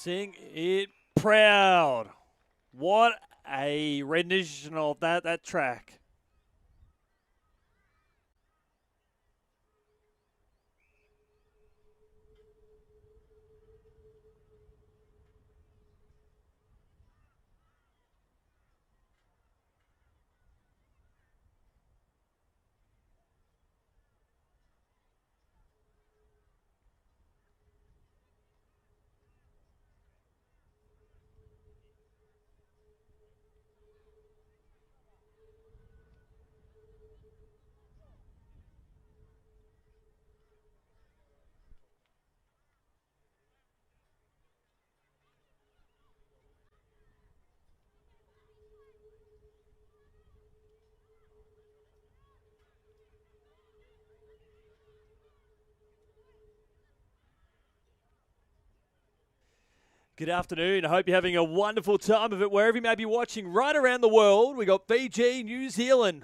Sing it proud. What a rendition of that track. Good afternoon. I hope you're having a wonderful time of it wherever you may be watching right around the world. We got Fiji, New Zealand.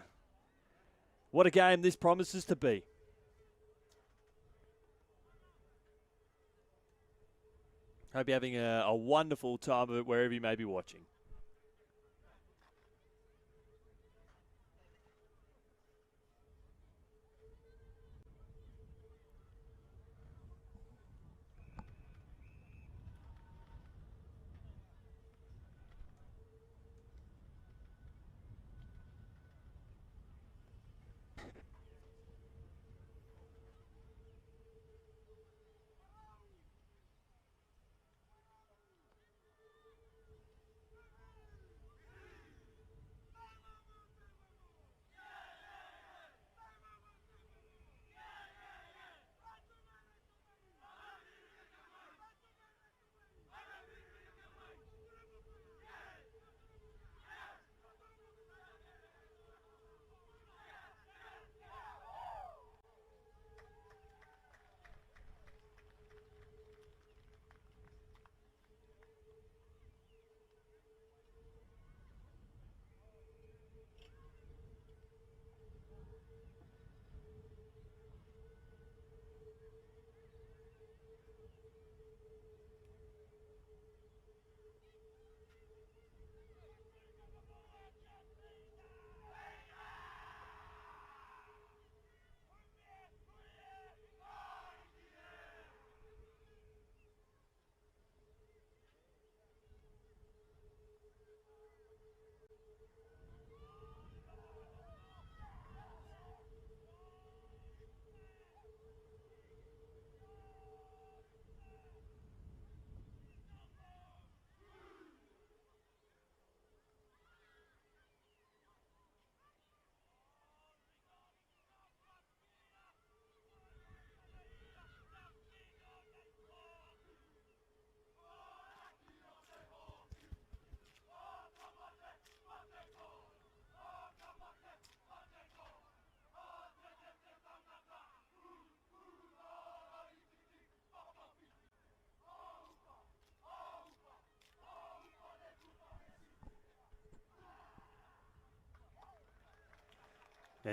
What a game this promises to be. Hope you're having a wonderful time of it wherever you may be watching.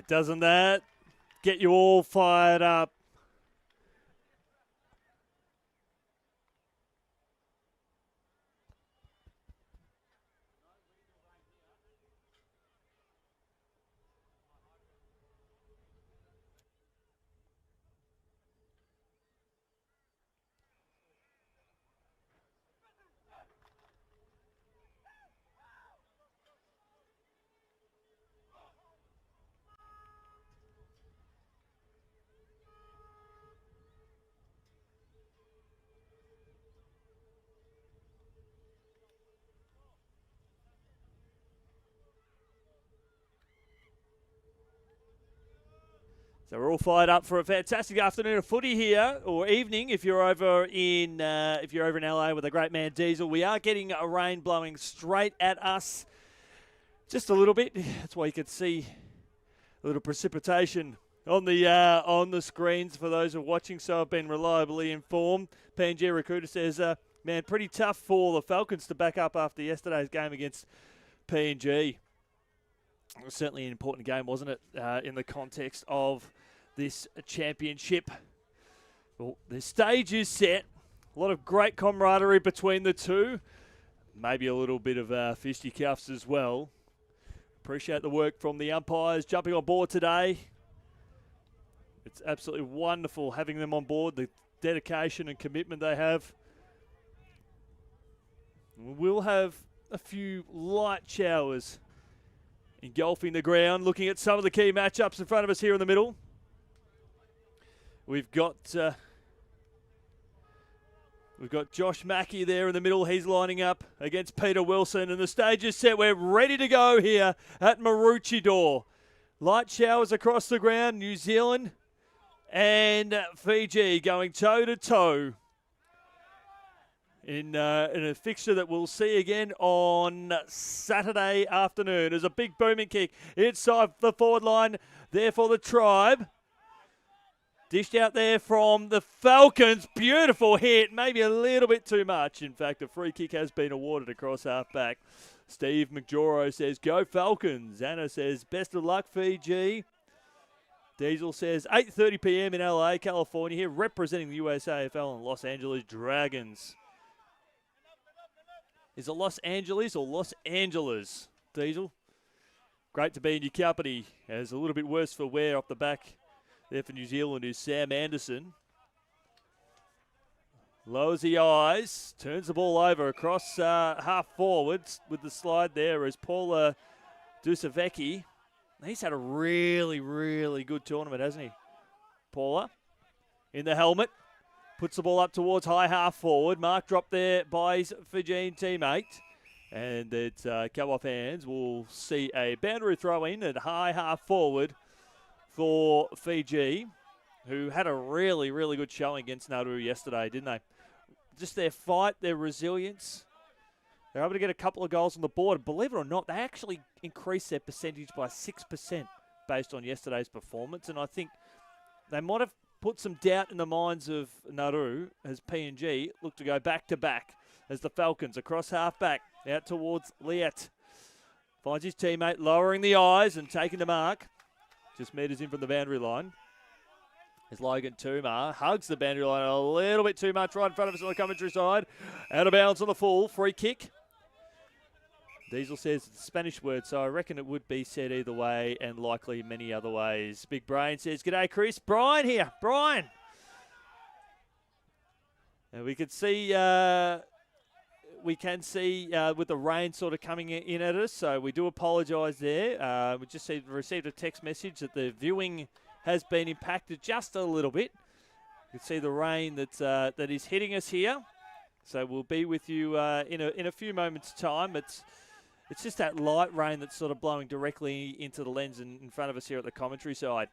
Doesn't that get you all fired up? So we're all fired up for a fantastic afternoon of footy here, or evening if you're over in LA with the great man Diesel. We are getting a rain blowing straight at us, just a little bit. That's why you can see a little precipitation on the screens for those who are watching. So I've been reliably informed. PNG Recruiter says, man, pretty tough for the Falcons to back up after yesterday's game against PNG. It was certainly an important game, wasn't it, in the context of this championship. Well, the stage is set. A lot of great camaraderie between the two. Maybe a little bit of fisticuffs as well. Appreciate the work from the umpires jumping on board today. It's absolutely wonderful having them on board, the dedication and commitment they have. We'll have a few light showers engulfing the ground, looking at some of the key matchups in front of us here in the middle. We've got Josh Mackey there in the middle. He's lining up against Peter Wilson, and the stage is set. We're ready to go here at Maroochydore. Light showers across the ground. New Zealand and Fiji going toe-to-toe in a fixture that we'll see again on Saturday afternoon. There's a big booming kick inside the forward line there for the Tribe. Dished out there from the Falcons. Beautiful hit. Maybe a little bit too much. In fact, a free kick has been awarded across half-back. Steve McJoro says, go Falcons. Anna says, best of luck, Fiji. Diesel says, 8:30 p.m. in LA, California, here representing the US AFL and Los Angeles Dragons. Is it Los Angeles or Los Angeles, Diesel? Great to be in your company. As a little bit worse for wear off the back there for New Zealand is Sam Anderson. Lowers the eyes, turns the ball over across half forwards with the slide there as Paula Dusavecki. He's had a really, really good tournament, hasn't he? Paula in the helmet. Puts the ball up towards high half forward. Mark dropped there by his Fijian teammate. And it's come off hands. We'll see a boundary throw in at high half forward for Fiji, who had a really, really good showing against Nauru yesterday, didn't they? Just their fight, their resilience. They're able to get a couple of goals on the board. Believe it or not, they actually increased their percentage by 6% based on yesterday's performance. And I think they might have put some doubt in the minds of Nauru as PNG look to go back-to-back as the Falcons across half-back out towards Liat. Finds his teammate lowering the eyes and taking the mark. Just meters in from the boundary line. As Logan Tumar hugs the boundary line a little bit too much right in front of us on the commentary side. Out of bounds on the full. Free kick. Diesel says it's a Spanish word, so I reckon it would be said either way and likely many other ways. Big Brain says, g'day, Chris. Brian here. Brian. And we can see with the rain sort of coming in at us, so we do apologise there. We just received a text message that the viewing has been impacted just a little bit. You can see the rain that is hitting us here. So we'll be with you in a few moments' time. It's just that light rain that's sort of blowing directly into the lens in front of us here at the commentary side.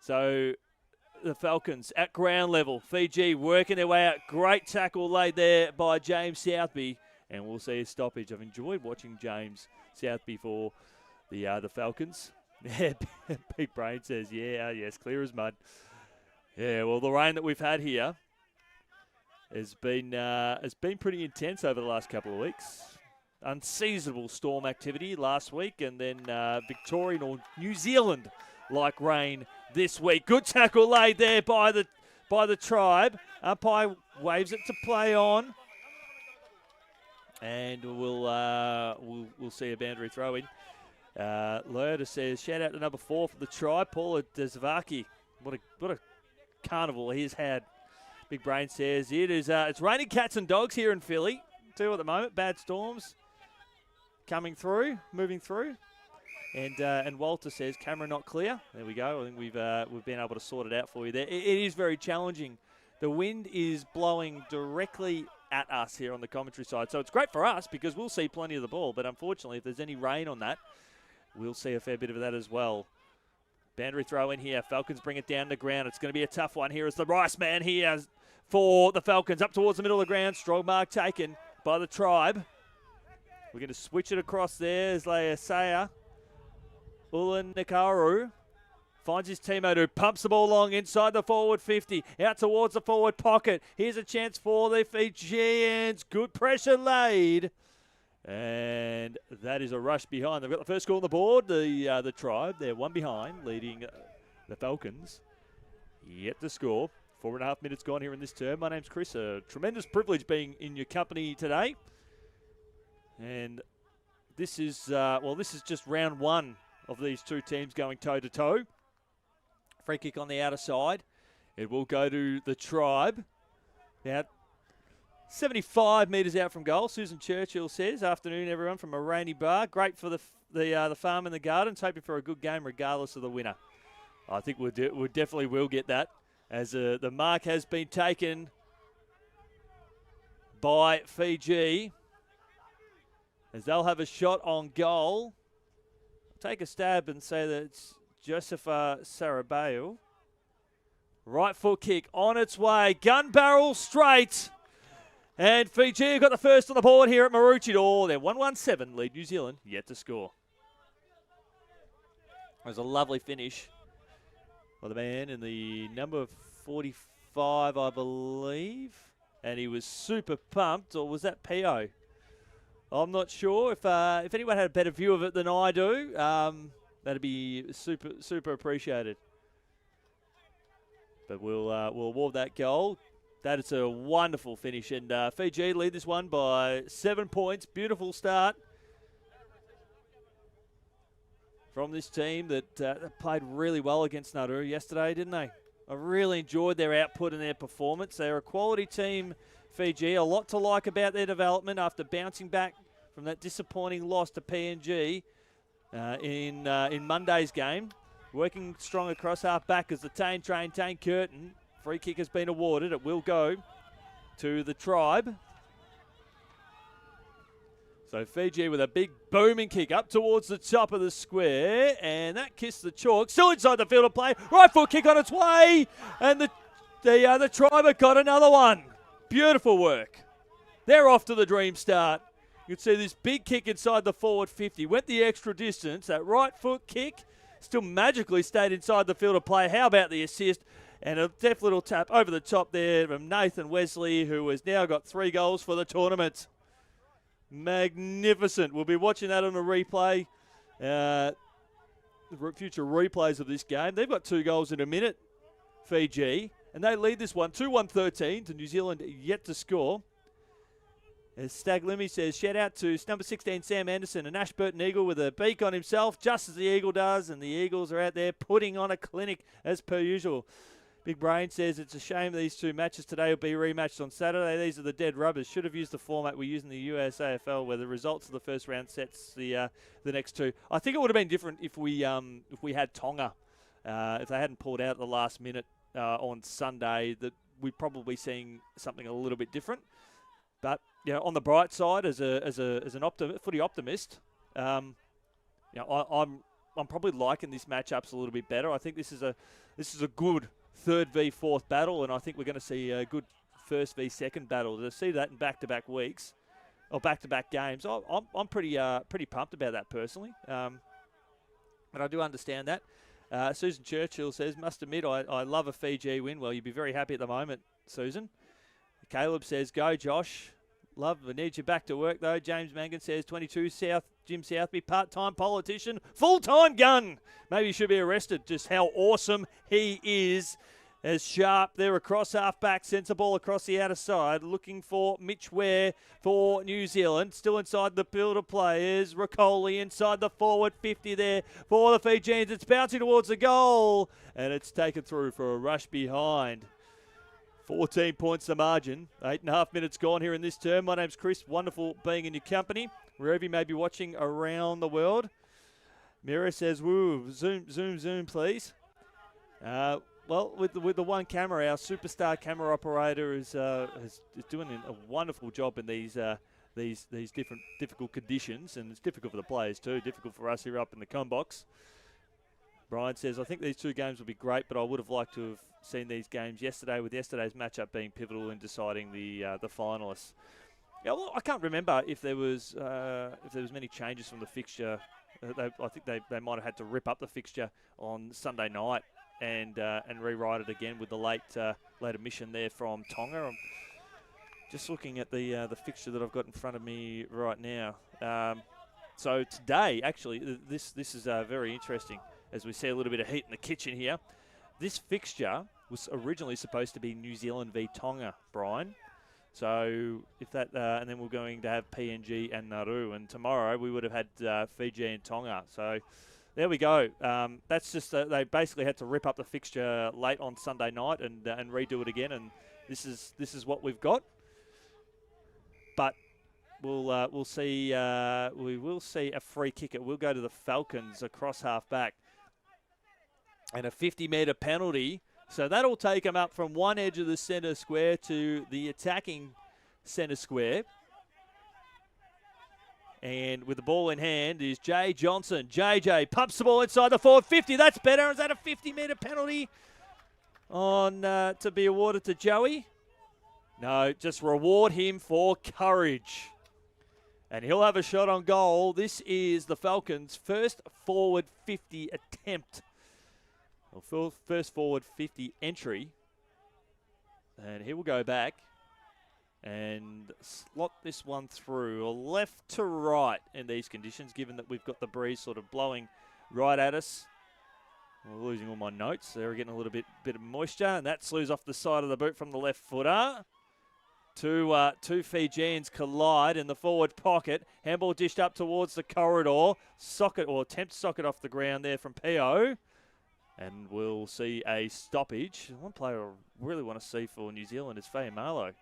So the Falcons at ground level. Fiji working their way out. Great tackle laid there by James Southby. And we'll see a stoppage. I've enjoyed watching James Southby for the Falcons. Yeah, Big Brain says, yes, clear as mud. Yeah, well, the rain that we've had here has been pretty intense over the last couple of weeks. unseasonable storm activity last week, and then Victorian or New Zealand-like rain this week. Good tackle laid there by the Tribe. Umpire waves it to play on, and we'll see a boundary throw in. Lerda says, shout out to number 4 for the Tribe, Paula Desvaki. What a carnival he's had. Big Brain says it's raining cats and dogs here in Philly too at the moment. Bad storms moving through. And Walter says camera not clear. There we go. I think we've been able to sort it out for you there. It is very challenging. The wind is blowing directly at us here on the commentary side, so it's great for us because we'll see plenty of the ball. But unfortunately, if there's any rain on that, we'll see a fair bit of that as well. Boundary throw in here. Falcons bring it down to ground. It's going to be a tough one here as the Rice man here for the Falcons. Up towards the middle of the ground. Strong mark taken by the Tribe. We're going to switch it across there as Leia Ulan Nikaru finds his teammate who pumps the ball along inside the forward 50. Out towards the forward pocket. Here's a chance for the Fijians. Good pressure laid. And that is a rush behind. They've got the first score on the board. The Tribe, they're one behind, leading the Falcons. Yet to score. 4.5 minutes gone here in this term. My name's Chris. A tremendous privilege being in your company today. And this is just round 1 of these two teams going toe-to-toe. Free kick on the outer side. It will go to the Tribe. Now, 75 metres out from goal. Susan Churchill says, afternoon everyone from a rainy bar. Great for the farm and the gardens. Hoping for a good game regardless of the winner. I think we definitely will get that, as the mark has been taken by Fiji, as they'll have a shot on goal. Take a stab and say that it's Josepha Sarabeo. Right foot kick on its way. Gun barrel straight. And Fiji have got the first on the board here at Maroochydore. They're 1-1-7, lead New Zealand, yet to score. It was a lovely finish by the man in the number 45, I believe. And he was super pumped, or was that P.O.? I'm not sure. If anyone had a better view of it than I do, that'd be super appreciated. But we'll award that goal. That is a wonderful finish, and Fiji lead this one by 7 points. Beautiful start from this team that played really well against Nauru yesterday, didn't they? I really enjoyed their output and their performance. They're a quality team, Fiji. A lot to like about their development after bouncing back from that disappointing loss to PNG in Monday's game. Working strong across half-back as the Tane Curtin. Free kick has been awarded. It will go to the Tribe. So Fiji with a big booming kick up towards the top of the square. And that kissed the chalk. Still inside the field of play. Right foot kick on its way. And the Tribe have got another one. Beautiful work. They're off to the dream start. You can see this big kick inside the forward 50. Went the extra distance. That right foot kick still magically stayed inside the field of play. How about the assist? And a deft little tap over the top there from Nathan Wesley, who has now got 3 goals for the tournament. Magnificent. We'll be watching that on a replay. Future replays of this game. They've got 2 goals in a minute, Fiji. And they lead this one 2-1-13 to New Zealand yet to score. As Stag Limmy says, shout out to number 16, Sam Anderson, an Ashburton Eagle with a beak on himself, just as the Eagle does. And the Eagles are out there putting on a clinic as per usual. Big Brain says it's a shame these 2 matches today will be rematched on Saturday. These are the dead rubbers. Should have used the format we use in the US AFL, where the results of the first round sets the next 2. I think it would have been different if we had Tonga, if they hadn't pulled out at the last minute on Sunday. That we're probably seeing something a little bit different. But on the bright side, as an footy optimist, I'm probably liking this matchups a little bit better. I think this is a good 3rd v 4th battle, and I think we're going to see a good 1st v 2nd battle. To see that in back-to-back weeks or back-to-back games, I'm pretty pumped about that personally. And I do understand that. Susan Churchill says, must admit, I love a Fiji win. Well, you'd be very happy at the moment, Susan. Caleb says, go Josh. Love, we need you back to work, though. James Mangan says 22 South, Jim Southby, part-time politician, full-time gun. Maybe he should be arrested, just how awesome he is. As Sharp there across half-back, sends the ball across the outer side, looking for Mitch Ware for New Zealand. Still inside the field of players. Ricoli inside the forward 50 there for the Fijians. It's bouncing towards the goal, and it's taken through for a rush behind. 14 points the margin. 8.5 minutes gone here in this term. My name's Chris. Wonderful being in your company, wherever you may be watching around the world. Mira says, woo, zoom, please. Well, with the one camera, our superstar camera operator is doing a wonderful job in these difficult conditions, and it's difficult for the players too. Difficult for us here up in the com box. Brian says, I think these two games will be great, but I would have liked to have seen these games yesterday, with yesterday's matchup being pivotal in deciding the finalists. Yeah, well, I can't remember if there was many changes from the fixture. I think they might have had to rip up the fixture on Sunday night and rewrite it again with the late admission there from Tonga. I'm just looking at the fixture that I've got in front of me right now. So today, actually, this is very interesting, as we see a little bit of heat in the kitchen here. This fixture was originally supposed to be New Zealand v Tonga, Brian. So if that, and then we're going to have PNG and Nauru, and tomorrow we would have had Fiji and Tonga. So there we go. That's just they basically had to rip up the fixture late on Sunday night and redo it again, and this is what we've got. But we'll see. We will see a free kick. It will go to the Falcons across half back, and a 50-metre penalty. So that'll take them up from one edge of the centre square to the attacking centre square. And with the ball in hand is Jay Johnson. JJ pumps the ball inside the forward 50. That's better. Is that a 50-metre penalty on to be awarded to Joey? No, just reward him for courage. And he'll have a shot on goal. This is the Falcons' first forward 50 attempt. Well, first forward 50 entry. And he will go back and slot this one through, left to right in these conditions, given that we've got the breeze sort of blowing right at us. I'm losing all my notes. They're getting a little bit of moisture, and that slews off the side of the boot from the left footer. Two Fijians collide in the forward pocket. Handball dished up towards the corridor. Socket, or attempt socket off the ground there from Pio. And we'll see a stoppage. One player I really want to see for New Zealand is Fa'amalo.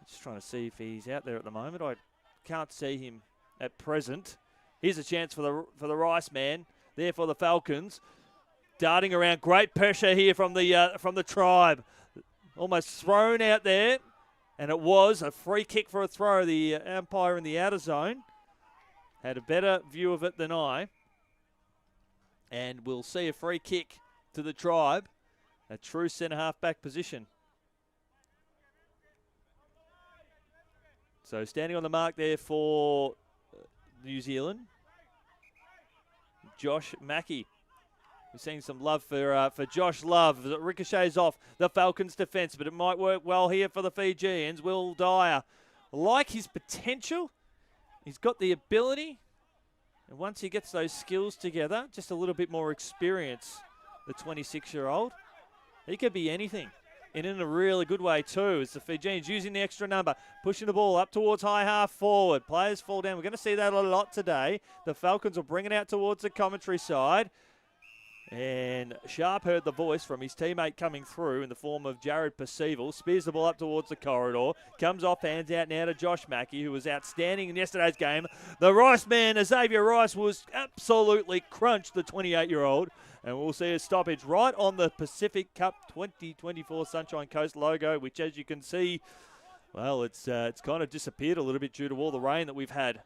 Just trying to see if he's out there at the moment. I can't see him at present. Here's a chance for the Rice man there for the Falcons. Darting around, great pressure here from the Tribe. Almost thrown out there, and it was a free kick for a throw. The umpire in the outer zone had a better view of it than I. And we'll see a free kick to the Tribe, a true centre half-back position. So standing on the mark there for New Zealand, Josh Mackey. We're seeing some love for Josh Love. It ricochets off the Falcons' defence, but it might work well here for the Fijians. Will Dyer, like his potential, he's got the ability. And once he gets those skills together, just a little bit more experience, the 26-year-old, he could be anything. And in a really good way too, as the Fijians using the extra number, pushing the ball up towards high half forward. Players fall down. We're going to see that a lot today. The Falcons will bring it out towards the commentary side. And Sharp heard the voice from his teammate coming through in the form of Jared Percival. Spears the ball up towards the corridor. Comes off, hands out now to Josh Mackey, who was outstanding in yesterday's game. The Rice man, Xavier Rice, was absolutely crunched, the 28-year-old. And we'll see a stoppage right on the Pacific Cup 2024 Sunshine Coast logo, which, as you can see, well, it's kind of disappeared a little bit due to all the rain that we've had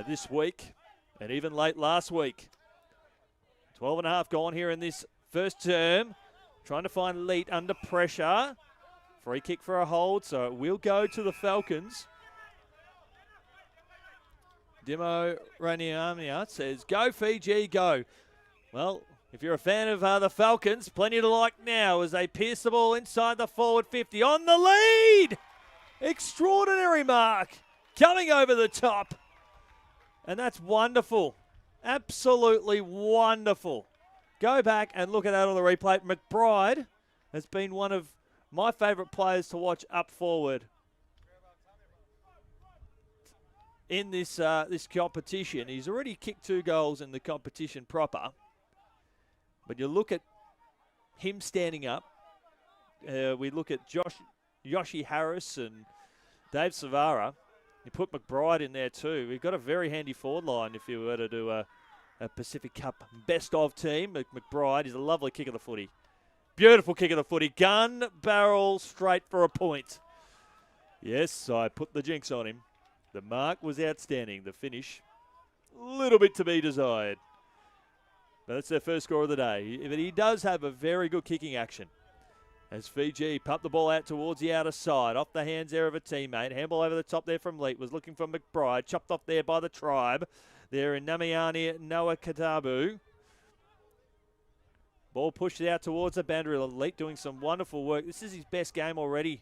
this week and even late last week. 12.5 gone here in this first term. Trying to find lead under pressure. Free kick for a hold, so it will go to the Falcons. Dimo Raniamia says, go Fiji, go. Well, if you're a fan of the Falcons, plenty to like now as they pierce the ball inside the forward 50. On the lead! Extraordinary mark. Coming over the top. And that's wonderful. Absolutely wonderful. Go back and look at that on the replay. McBride has been one of my favourite players to watch up forward in this this competition. He's already kicked 2 goals in the competition proper. But you look at him standing up. We look at Yoshi Harris and Dave Savara. You put McBride in there too. We've got a very handy forward line if you were to do a Pacific Cup best of team. McBride is a lovely kick of the footy. Beautiful kick of the footy. Gun barrel straight for a point. Yes, I put the jinx on him. The mark was outstanding. The finish, a little bit to be desired. But that's their first score of the day. But he does have a very good kicking action. As Fiji pump the ball out towards the outer side. Off the hands there of a teammate. Handball over the top there from Leet. Was looking for McBride. Chopped off there by the Tribe. There in Namiani Noah Katabu. Ball pushed out towards the boundary. Leet doing some wonderful work. This is his best game already.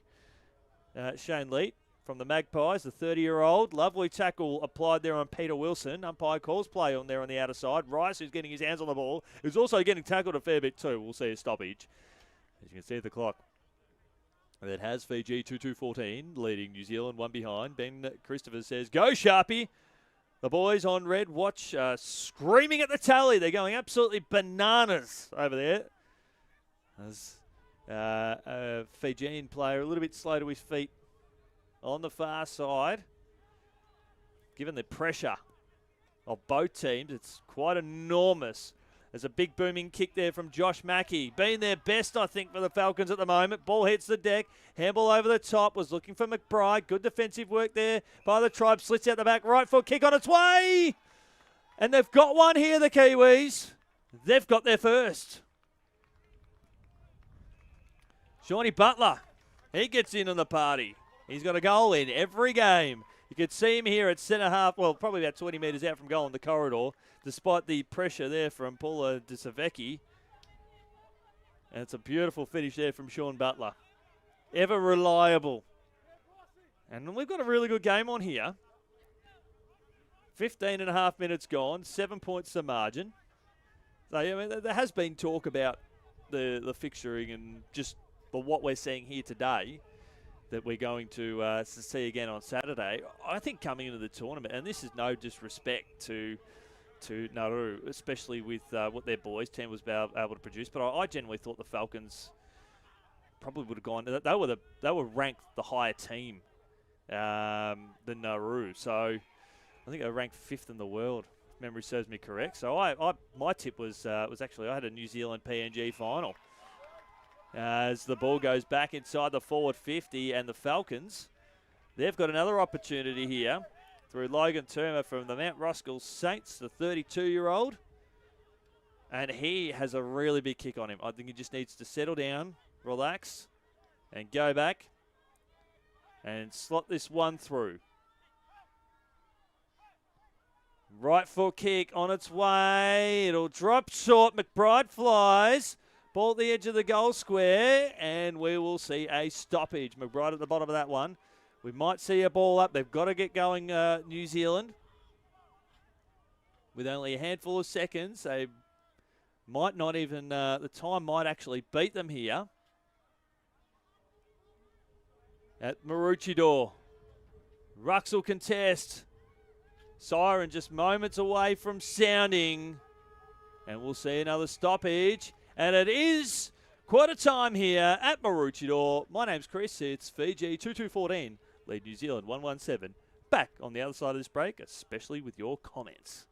Shane Leet from the Magpies, the 30-year-old. Lovely tackle applied there on Peter Wilson. Umpire calls play on there on the outer side. Rice, who's getting his hands on the ball, who's also getting tackled a fair bit too. We'll see a stoppage. As you can see at the clock, that has Fiji 2-2-14, leading New Zealand 1 behind. Ben Christopher says, go Sharpie. The boys on red watch screaming at the tally. They're going absolutely bananas over there. As a Fijian player a little bit slow to his feet on the far side. Given the pressure of both teams, it's quite enormous. There's a big booming kick there from Josh Mackey. Being their best, I think, for the Falcons at the moment. Ball hits the deck. Handball over the top. Was looking for McBride. Good defensive work there by the Tribe. Slits out the back. Right foot kick on its way. And they've got one here, the Kiwis. They've got their first. Shawnee Butler. He gets in on the party. He's got a goal in every game. You could see him here at centre half. Well, probably about 20 metres out from goal in the corridor. Despite the pressure there from Paula Disavecchi. And it's a beautiful finish there from Sean Butler. Ever reliable. And we've got a really good game on here. 15 and a half minutes gone. 7 points the margin. So, I mean, there has been talk about the fixturing and just what we're seeing here today that we're going to see again on Saturday. I think coming into the tournament, and this is no disrespect to Nauru, especially with what their boys team was able to produce. But I genuinely thought the Falcons probably would have gone. They were ranked the higher team than Nauru. So I think they were ranked 5th in the world, if memory serves me correct. So my tip was actually I had a New Zealand PNG final. As the ball goes back inside the forward 50, and the Falcons, they've got another opportunity here through Logan Turner from the Mount Roskill Saints, the 32-year-old. And he has a really big kick on him. I think he just needs to settle down, relax, and go back and slot this one through. Right foot kick on its way. It'll drop short. McBride flies. Ball at the edge of the goal square, and we will see a stoppage. McBride at the bottom of that one. We might see a ball up. They've got to get going, New Zealand. With only a handful of seconds, they might not even, the time might actually beat them here. At Maroochydore. Ruxel contest. Siren just moments away from sounding. And we'll see another stoppage. And it is quarter time here at Maroochydore. My name's Chris. It's Fiji 2-2-14. Lead New Zealand 1-1-7. Back on the other side of this break, especially with your comments.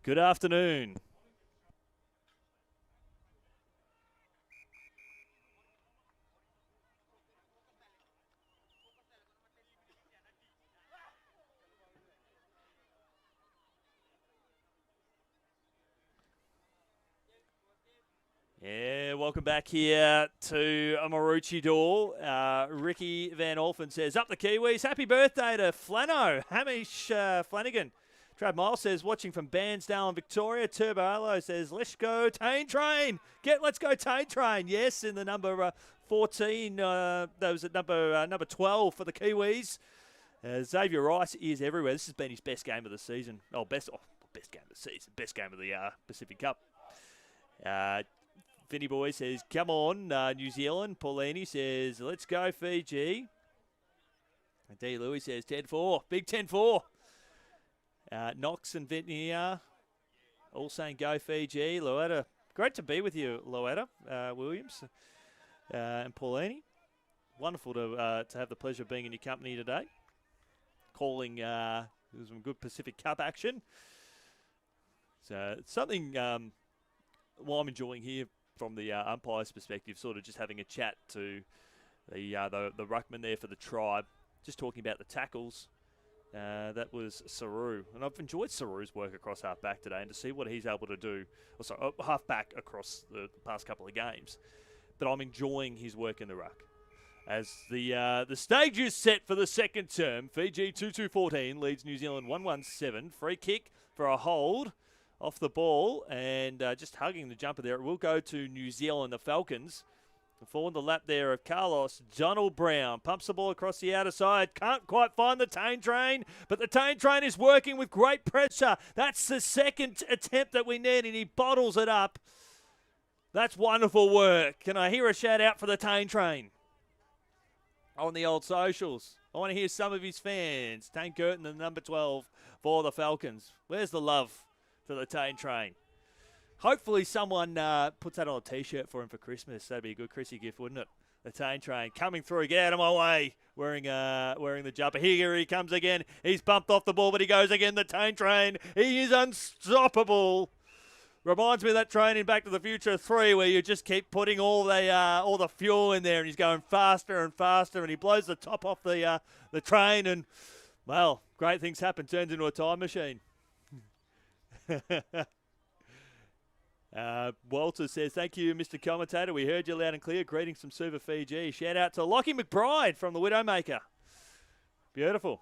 Good afternoon. Yeah, welcome back here to Maroochydore. Ricky Van Olfen says, up the Kiwis. Happy birthday to Flano. Hamish Flanagan. Trav Miles says, watching from Bairnsdale in Victoria. Turbo Arlo says, let's go Tane Train. Let's go Tane Train. Yes, in the number 14. That was at number 12 for the Kiwis. Xavier Rice is everywhere. This has been his best game of the season. Best game of the season. Best game of the Pacific Cup. Vinny Boy says, come on, New Zealand. Paulini says, let's go, Fiji. And D. Louis says, 10-4. Big 10-4. Knox and Vinny all saying, go, Fiji. Loetta, great to be with you, Loetta Williams and Paulini. Wonderful to have the pleasure of being in your company today. Calling some good Pacific Cup action. So it's something I'm enjoying here from the umpire's perspective, sort of just having a chat to the ruckman there for the tribe, just talking about the tackles. That was Saru, and I've enjoyed Saru's work across half-back today, and to see what he's able to do, half-back across the past couple of games. But I'm enjoying his work in the ruck. As the stage is set for the second term, Fiji 2-2-14 leads New Zealand 1-1-7. Free kick for a hold off the ball, and just hugging the jumper there. It will go to New Zealand, the Falcons. Forward the lap there of Carlos Donald Brown. Pumps the ball across the outer side. Can't quite find the Tane Train, but the Tane Train is working with great pressure. That's the second attempt that we need, and he bottles it up. That's wonderful work. Can I hear a shout out for the Tane Train on the old socials? I want to hear some of his fans. Tane Curtin, the number 12 for the Falcons. Where's the love for the Tane Train? Hopefully someone puts that on a T-shirt for him for Christmas. That'd be a good Chrissy gift, wouldn't it? The Tane Train coming through. Get out of my way. Wearing the jumper. Here he comes again. He's bumped off the ball, but he goes again. The Tane Train. He is unstoppable. Reminds me of that train in Back to the Future 3 where you just keep putting all the fuel in there, and he's going faster and faster, and he blows the top off the train, and, well, great things happen. Turns into a time machine. Walter says, thank you, Mr. Commentator. We heard you loud and clear. Greetings from Super Fiji. Shout out to Lockie McBride from the Widowmaker. Beautiful.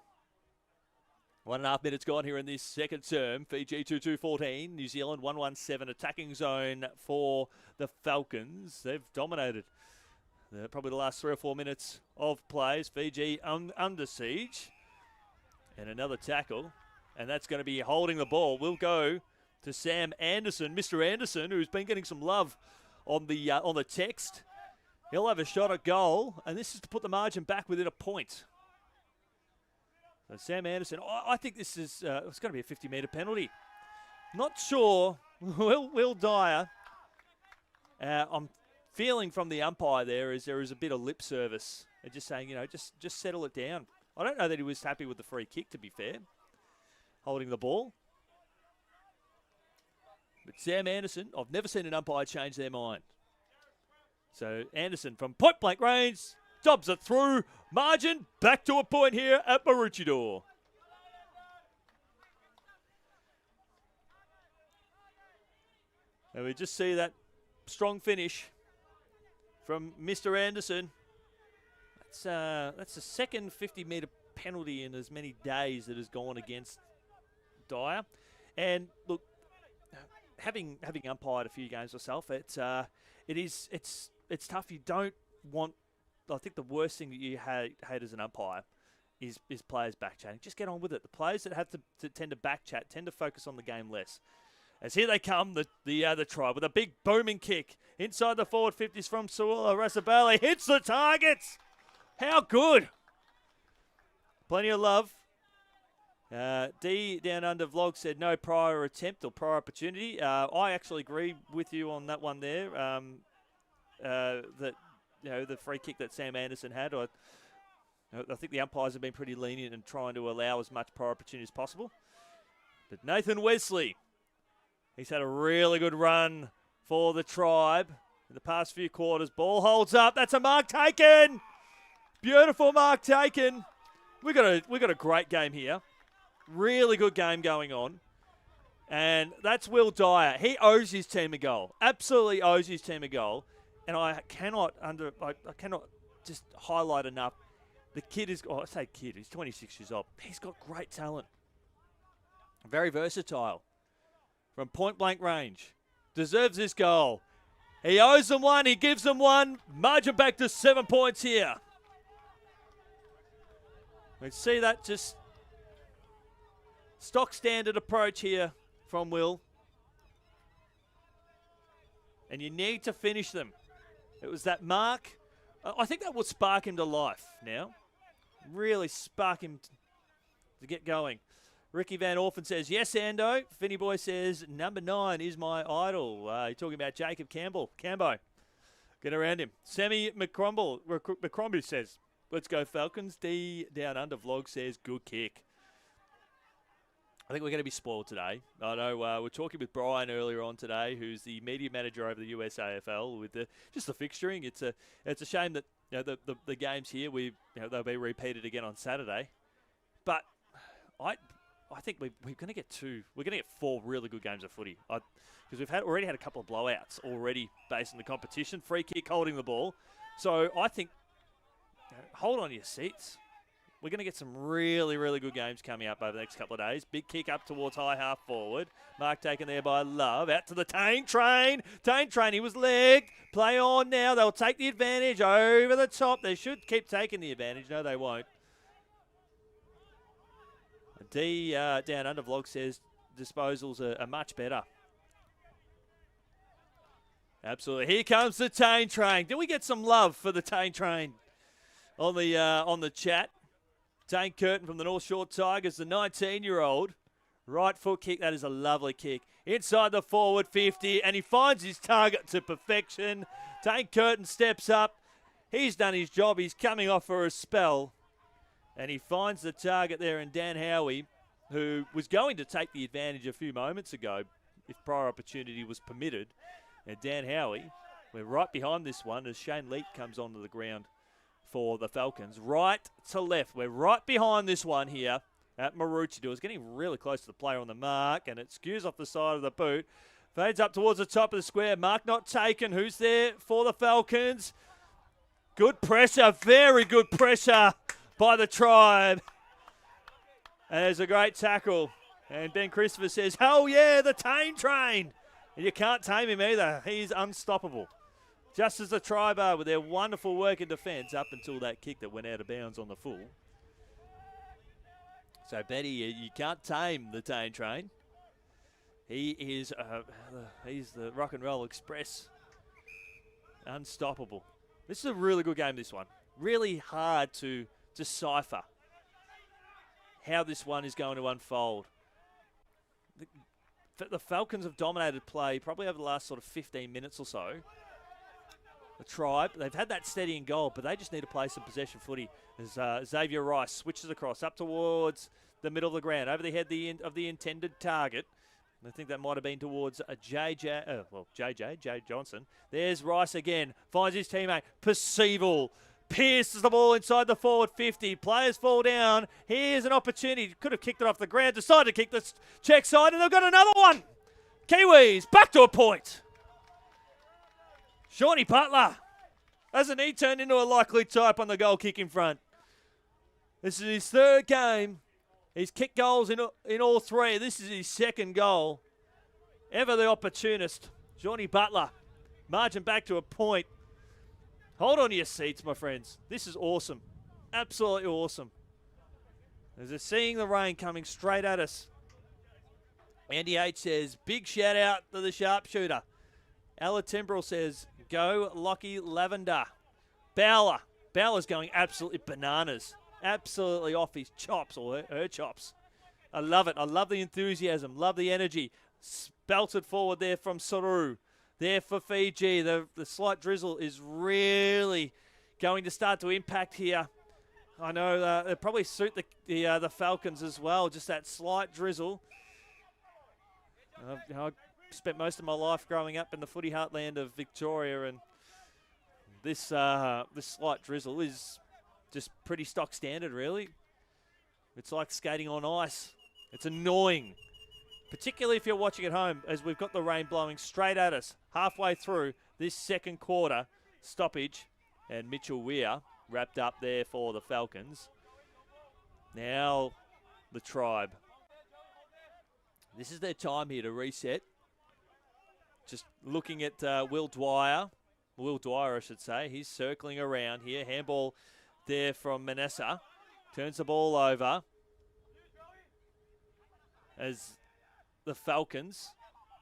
1.5 minutes gone here in this second term. Fiji 2-2-14. New Zealand 1-1-7. Attacking zone for the Falcons. They've dominated probably the last 3 or 4 minutes of plays. Fiji under siege. And another tackle. And that's going to be holding the ball. We'll go to Sam Anderson, Mr. Anderson, who's been getting some love on the text. He'll have a shot at goal, and this is to put the margin back within a point. So Sam Anderson, I think this is it's going to be a 50-metre penalty. Not sure. Will Dyer. I'm feeling from the umpire there is a bit of lip service. They're just saying, just settle it down. I don't know that he was happy with the free kick, to be fair, holding the ball. But Sam Anderson, I've never seen an umpire change their mind. So Anderson from point-blank range, dobs it through. Margin back to a point here at Maroochydore. And we just see that strong finish from Mr. Anderson. That's the second 50-metre penalty in as many days that has gone against Dyer. And look, having umpired a few games myself, it's tough. You don't want. I think the worst thing that you hate as an umpire is players backchatting. Just get on with it. The players that have to tend to backchat tend to focus on the game less. As here they come, the tribe with a big booming kick inside the forward 50s from Suala Rasabale. Hits the targets. How good! Plenty of love. D down under vlog said no prior attempt or prior opportunity. I actually agree with you on that one there. That the free kick that Sam Anderson had, I think the umpires have been pretty lenient in trying to allow as much prior opportunity as possible. But Nathan Wesley He's had a really good run for the Tribe in the past few quarters. Ball holds up. That's a mark taken. Beautiful mark taken. We got a great game here. Really good game going on. And that's Will Dyer. He owes his team a goal. Absolutely owes his team a goal. And I cannot just highlight enough. The kid is, I say kid, he's 26 years old. He's got great talent. Very versatile. From point blank range. Deserves this goal. He owes them one. He gives them one. Margin back to 7 points here. We see that just stock standard approach here from Will. And you need to finish them. It was that mark. I think that will spark him to life now. Really spark him to get going. Ricky Van Orphan says, yes, Ando. Finny Boy says, number 9 is my idol. You're talking about Jacob Campbell. Cambo. Get around him. Sammy McCrombie says, let's go Falcons. D Down Under Vlog says, good kick. I think we're going to be spoiled today. I know we're talking with Brian earlier on today, who's the media manager over the US AFL with just the fixturing. It's a shame that the games here they'll be repeated again on Saturday, but I think we're going to get 2. We're going to get 4 really good games of footy because we've already had a couple of blowouts already based on the competition. Free kick holding the ball, so I think hold on to your seats. We're going to get some really, really good games coming up over the next couple of days. Big kick up towards high half forward. Mark taken there by Love. Out to the Tane Train. Tane Train, he was legged. Play on now. They'll take the advantage over the top. They should keep taking the advantage. No, they won't. D Down Under Vlog says disposals are much better. Absolutely. Here comes the Tane Train. Did we get some love for the Tane Train on the chat? Dane Curtin from the North Shore Tigers, the 19-year-old. Right foot kick. That is a lovely kick. Inside the forward 50, and he finds his target to perfection. Dane Curtin steps up. He's done his job. He's coming off for a spell. And he finds the target there in Dan Howie, who was going to take the advantage a few moments ago if prior opportunity was permitted. And Dan Howie, we're right behind this one as Shane Leake comes onto the ground for the Falcons. Right to left. We're right behind this one here at Maroochydore. It's getting really close to the player on the mark, and it skews off the side of the boot. Fades up towards the top of the square. Mark not taken. Who's there for the Falcons? Good pressure. Very good pressure by the Tribe. And there's a great tackle. And Ben Christopher says, hell yeah, the Tane Train. And you can't tame him either. He's unstoppable. Just as the Tribe are with their wonderful work in defence up until that kick that went out of bounds on the full. So, Betty, you can't tame the Tane Train. He's the Rock and Roll Express. Unstoppable. This is a really good game, this one. Really hard to decipher how this one is going to unfold. The Falcons have dominated play probably over the last sort of 15 minutes or so. The Tribe, they've had that steadying goal, but they just need to play some possession footy as Xavier Rice switches across up towards the middle of the ground, over the head of the intended target. I think that might have been towards Jay Johnson. There's Rice again, finds his teammate, Percival, pierces the ball inside the forward 50. Players fall down. Here's an opportunity. Could have kicked it off the ground, decided to kick the check side, and they've got another one. Kiwis, back to a point. Shawnee Butler. Hasn't he turned into a likely type on the goal kick in front? This is his 3rd game. He's kicked goals in all 3. This is his 2nd goal. Ever the opportunist. Shawnee Butler. Margin back to a point. Hold on to your seats, my friends. This is awesome. Absolutely awesome. As they're seeing the rain coming straight at us. Andy H says, big shout out to the sharpshooter. Ella Timbrell says, go Lockie Lavender. Bowler's going absolutely bananas. Absolutely off his chops, or her chops. I love it. I love the enthusiasm. Love the energy. Belted forward there from Saru. There for Fiji. The slight drizzle is really going to start to impact here. I know it'll probably suit the Falcons as well. Just that slight drizzle. spent most of my life growing up in the footy heartland of Victoria, and this slight drizzle is just pretty stock standard, really. It's like skating on ice. It's annoying, particularly if you're watching at home, as we've got the rain blowing straight at us halfway through this second quarter stoppage, and Mitchell Weir wrapped up there for the Falcons. Now the Tribe. This is their time here to reset. Just looking at Will Dwyer, I should say. He's circling around here. Handball there from Manessa. Turns the ball over as the Falcons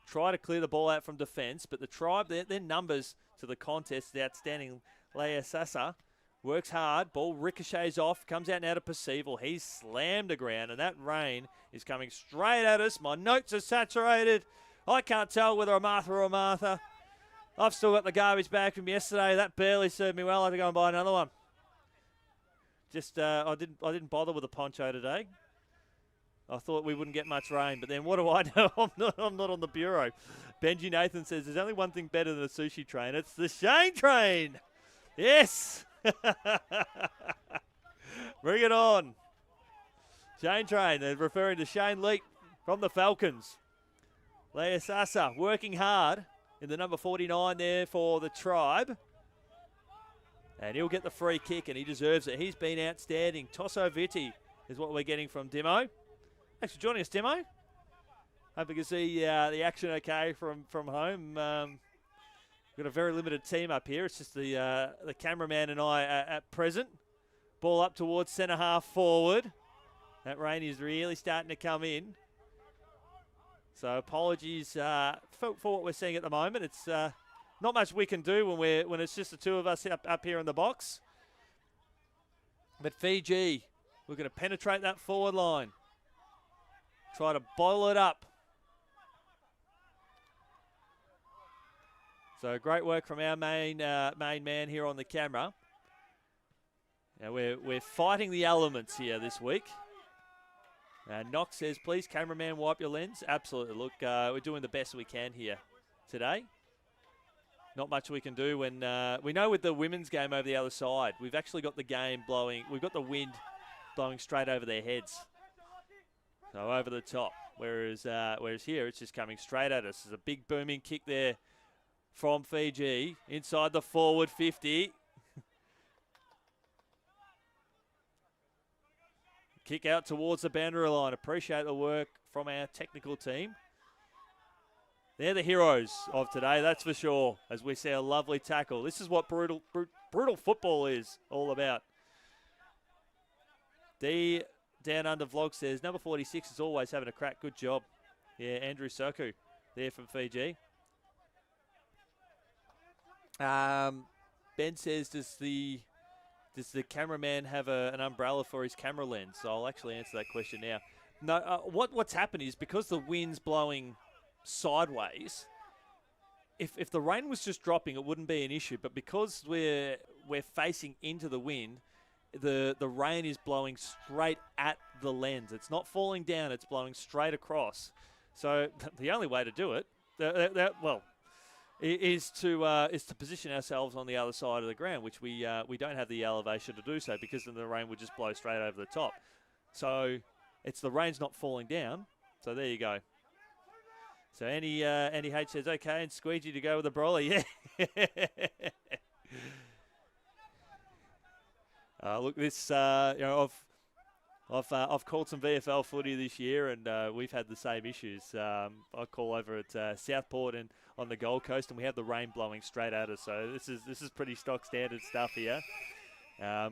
try to clear the ball out from defence, but the Tribe, their numbers to the contest is outstanding. Leia Sasa works hard, ball ricochets off, comes out now to Percival. He's slammed the ground, and that rain is coming straight at us. My notes are saturated. I can't tell whether I'm Martha or Martha. I've still got the garbage bag from yesterday. That barely served me well. I had to go and buy another one. Just, I didn't bother with a poncho today. I thought we wouldn't get much rain, but then what do I know? I'm not on the bureau. Benji Nathan says there's only one thing better than a sushi train. It's the Shane train. Yes. Bring it on. Shane train. They're referring to Shane Leake from the Falcons. Leia Sasa working hard in the number 49 there for the Tribe. And he'll get the free kick, and he deserves it. He's been outstanding. Tosso Vitti is what we're getting from Dimo. Thanks for joining us, Dimo. Hope you can see the action okay from home. We've got a very limited team up here. It's just the cameraman and I at present. Ball up towards centre half forward. That rain is really starting to come in. So apologies for what we're seeing at the moment. It's not much we can do when it's just the two of us up here in the box. But Fiji, we're going to penetrate that forward line. Try to boil it up. So great work from our main man here on the camera. Now we're fighting the elements here this week. Knox says, please, cameraman, wipe your lens. Absolutely. Look, we're doing the best we can here today. Not much we can do when we know with the women's game over the other side, we've actually got the game blowing. We've got the wind blowing straight over their heads. So over the top. Whereas here, it's just coming straight at us. There's a big booming kick there from Fiji inside the forward 50. Kick out towards the boundary line. Appreciate the work from our technical team. They're the heroes of today, that's for sure, as we see a lovely tackle. This is what brutal football is all about. D Down Under Vlog says, number 46 is always having a crack. Good job. Yeah, Andrew Soku there from Fiji. Ben says, does the cameraman have an umbrella for his camera lens? So I'll actually answer that question now. No, what's happened is because the wind's blowing sideways, if the rain was just dropping, it wouldn't be an issue. But because we're facing into the wind, the rain is blowing straight at the lens. It's not falling down; it's blowing straight across. So the only way to do it, is to position ourselves on the other side of the ground, which we don't have the elevation to do so, because then the rain would just blow straight over the top. So it's the rain's not falling down. So there you go. So Andy H says, okay, and Squeegee to go with the brawler. Yeah. Look, this I've called some VFL footy this year, and we've had the same issues. I call over at Southport and on the Gold Coast, and we have the rain blowing straight at us. So this is pretty stock standard stuff here.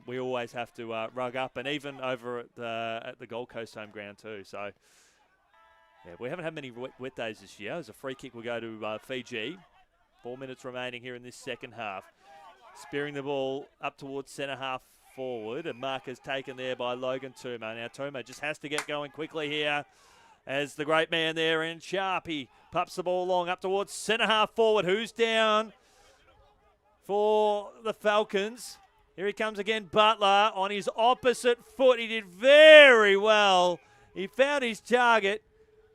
We always have to rug up, and even over at the Gold Coast home ground too. So yeah, we haven't had many wet days this year. As a free kick will go to Fiji. 4 minutes remaining here in this second half. Spearing the ball up towards centre half forward, and markers taken there by Logan Tumo. Now Tumo just has to get going quickly here as the great man there in Sharpie pups the ball long up towards centre half forward. Who's down for the Falcons? Here he comes again, Butler on his opposite foot. He did very well. He found his target.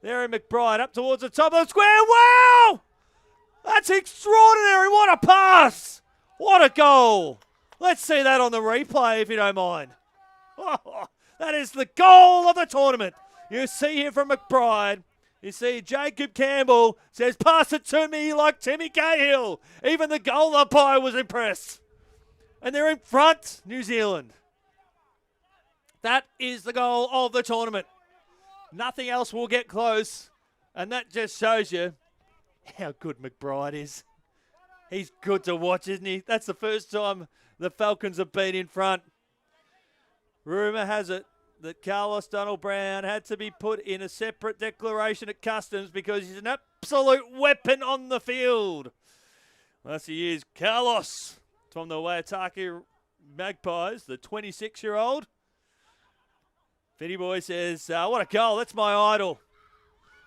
There in McBride, up towards the top of the square. Wow! That's extraordinary. What a pass. What a goal. Let's see that on the replay if you don't mind. Oh, that is the goal of the tournament. You see here from McBride. You see Jacob Campbell says, pass it to me like Timmy Cahill. Even the goal umpire was impressed. And they're in front, New Zealand. That is the goal of the tournament. Nothing else will get close. And that just shows you how good McBride is. He's good to watch, isn't he? That's the first time the Falcons have been in front. Rumour has it that Carlos Donald-Brown had to be put in a separate declaration at Customs because he's an absolute weapon on the field. Yes, he is. Carlos from the Waitaki Magpies, the 26-year-old. Fitty Boy says, what a goal. That's my idol.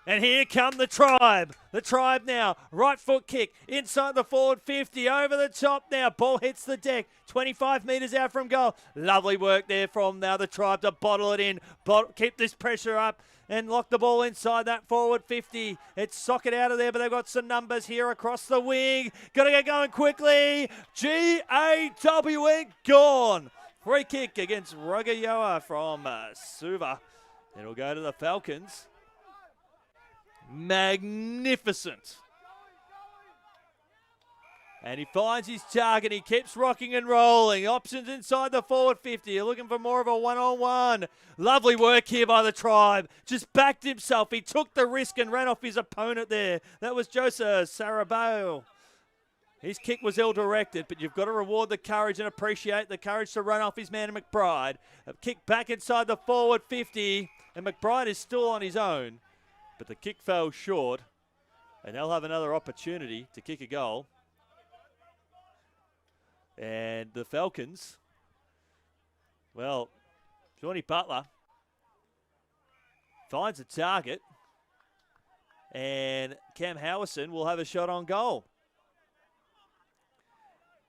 And here come the Tribe. The Tribe now. Right foot kick. Inside the forward 50. Over the top now. Ball hits the deck. 25 metres out from goal. Lovely work there from now the Tribe to bottle it in. Keep this pressure up and lock the ball inside that forward 50. It's socket out of there, but they've got some numbers here across the wing. Got to get going quickly. GAWN gone. Free kick against Rogayoa from Suva. It'll go to the Falcons. Magnificent. And he finds his target. He keeps rocking and rolling. Options inside the forward 50. You're looking for more of a one-on-one. Lovely work here by the Tribe. Just backed himself. He took the risk and ran off his opponent there. That was Joseph Sarabao. His kick was ill-directed, but you've got to reward the courage and appreciate the courage to run off his man McBride. A kick back inside the forward 50, and McBride is still on his own. But the kick fell short, and they'll have another opportunity to kick a goal. And the Falcons, well, Johnny Butler finds a target, and Cam Howison will have a shot on goal.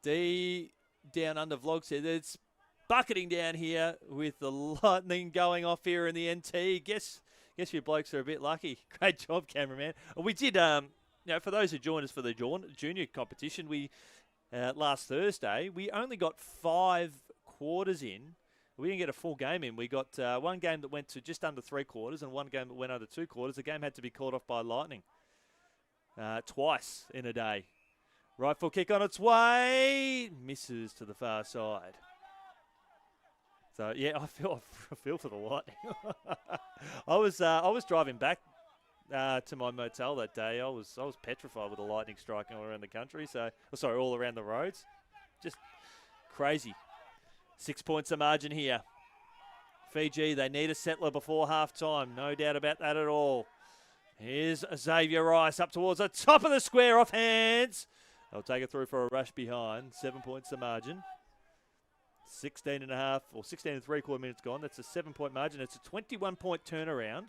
D down under vlog said it's bucketing down here with the lightning going off here in the NT. Guess you blokes are a bit lucky. Great job, cameraman. We did, for those who joined us for the junior competition, we last Thursday, we only got 5 quarters in. We didn't get a full game in. We got one game that went to just under 3 quarters and one game that went under 2 quarters. The game had to be called off by lightning twice in a day. Right foot kick on its way. Misses to the far side. So, yeah, I feel for the Lightning. I was driving back to my motel that day. I was petrified with the lightning striking all around the country. All around the roads. Just crazy. 6 points of margin here. Fiji, they need a settler before half-time. No doubt about that at all. Here's Xavier Rice up towards the top of the square off hands. They'll take it through for a rush behind. 7 points the margin. 16 and 3/4 minutes gone. That's a 7-point margin. It's a 21-point turnaround.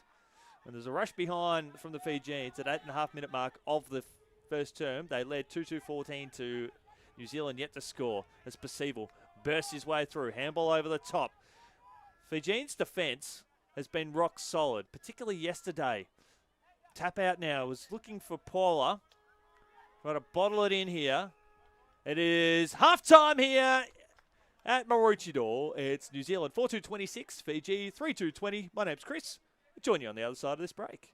And there's a rush behind from the Fijians at 8.5 minute mark of the first term. They led 2-2-14 to New Zealand, yet to score. As Percival bursts his way through. Handball over the top. Fijians' defence has been rock solid, particularly yesterday. Tap out now. Was looking for Paula. Try to bottle it in here. It is half-time here at Maroochydore. It's New Zealand 4-2-26, Fiji 3-2-20. My name's Chris. I'll join you on the other side of this break.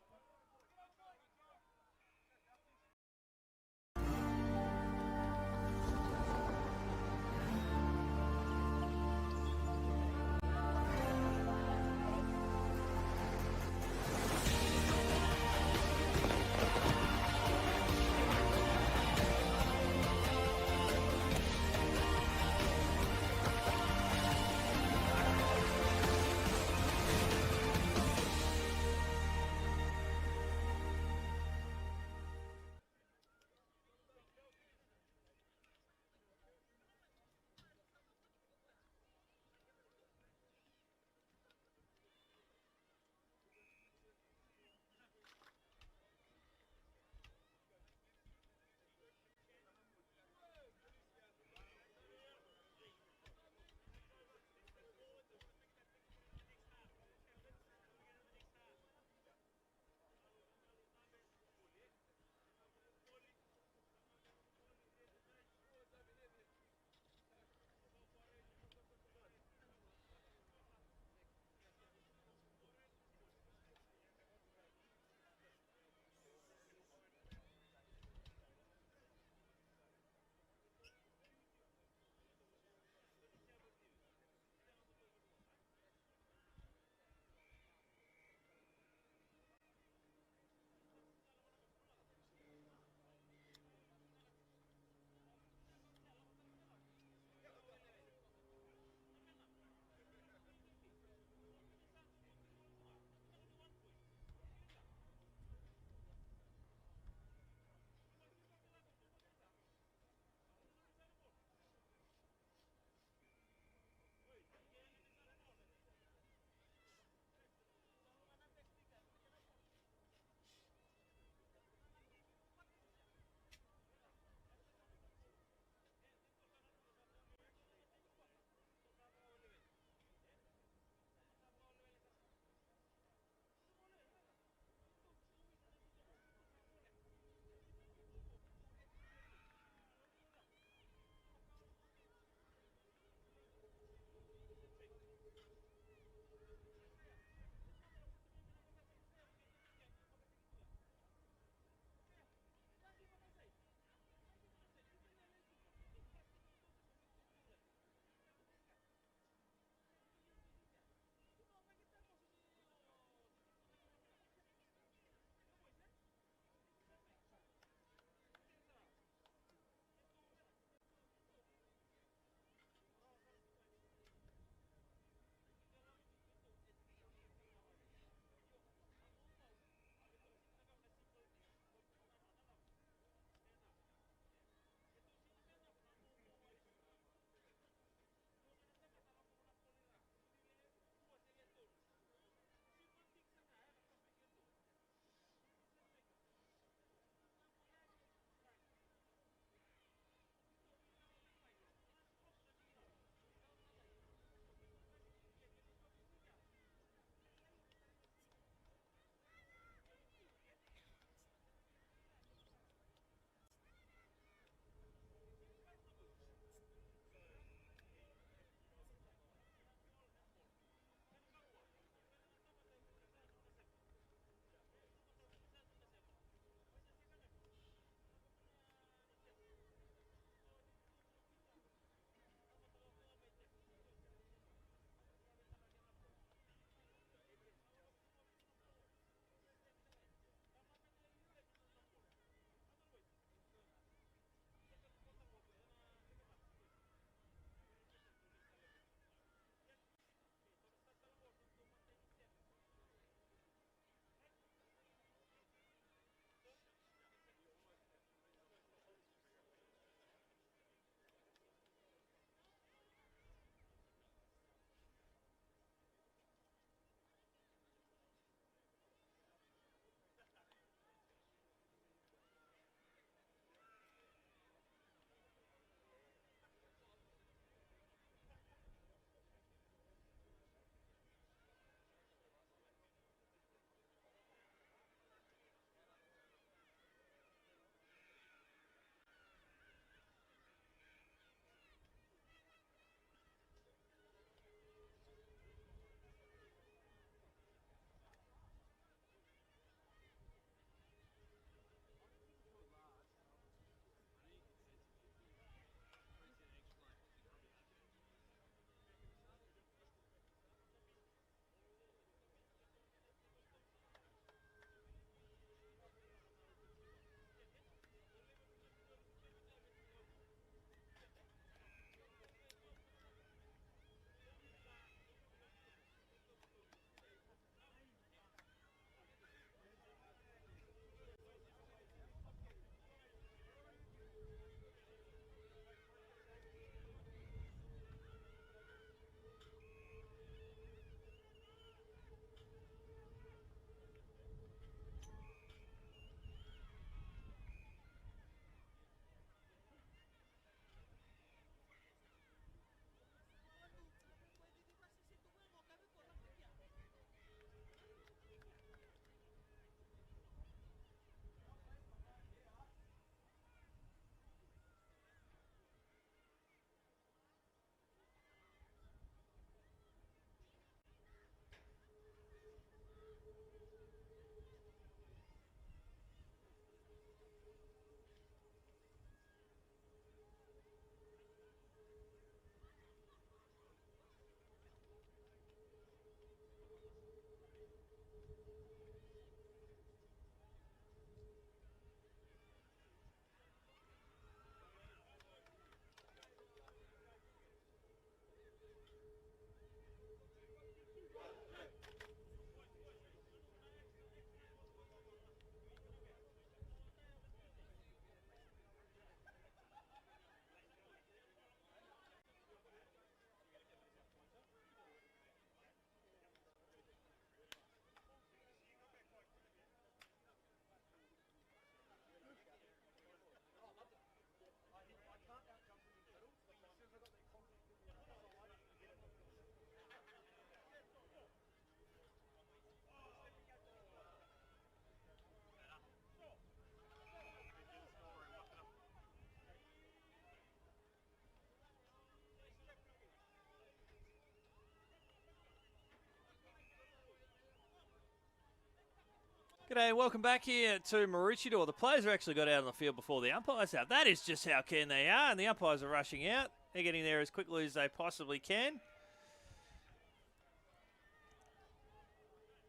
G'day, welcome back here to Maroochydore. The players are actually got out on the field before the umpires have. That is just how keen they are, and the umpires are rushing out. They're getting there as quickly as they possibly can.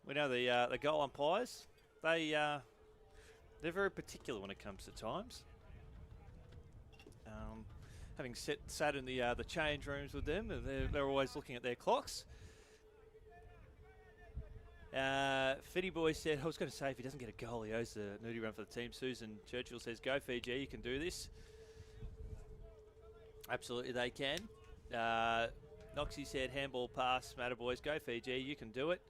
We know the goal umpires. They're very particular when it comes to times. Having sat in the change rooms with them, they're always looking at their clocks. Fitty Boy said, I was going to say, if he doesn't get a goal, he owes the nudie run for the team. Susan Churchill says, go Fiji, you can do this. Absolutely they can. Noxie said, handball pass, matter boys, go Fiji, you can do it.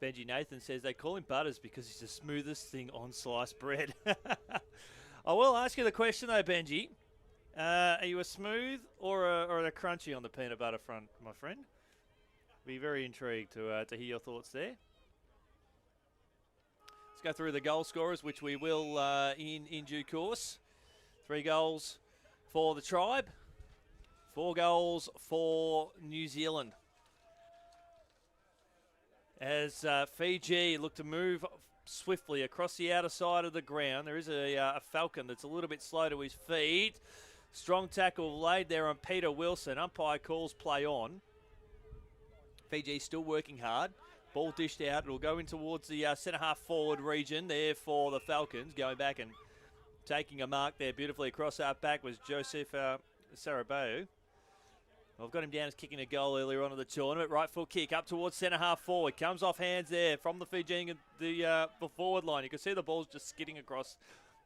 Benji Nathan says, they call him Butters because he's the smoothest thing on sliced bread. I will ask you the question though, Benji. Are you a smooth or a crunchy on the peanut butter front, my friend? Be very intrigued to hear your thoughts there. Let's go through the goal scorers, which we will in due course. 3 goals for the Tribe. 4 goals for New Zealand. As Fiji look to move swiftly across the outer side of the ground, there is a Falcon that's a little bit slow to his feet. Strong tackle laid there on Peter Wilson. Umpire calls play on. Fiji still working hard. Ball dished out. It'll go in towards the centre-half forward region there for the Falcons. Going back and taking a mark there beautifully across our back was Joseph Sarabeu. I've got him down as kicking a goal earlier on in the tournament. Right foot kick up towards centre-half forward. Comes off hands there from the Fijian, the forward line. You can see the ball's just skidding across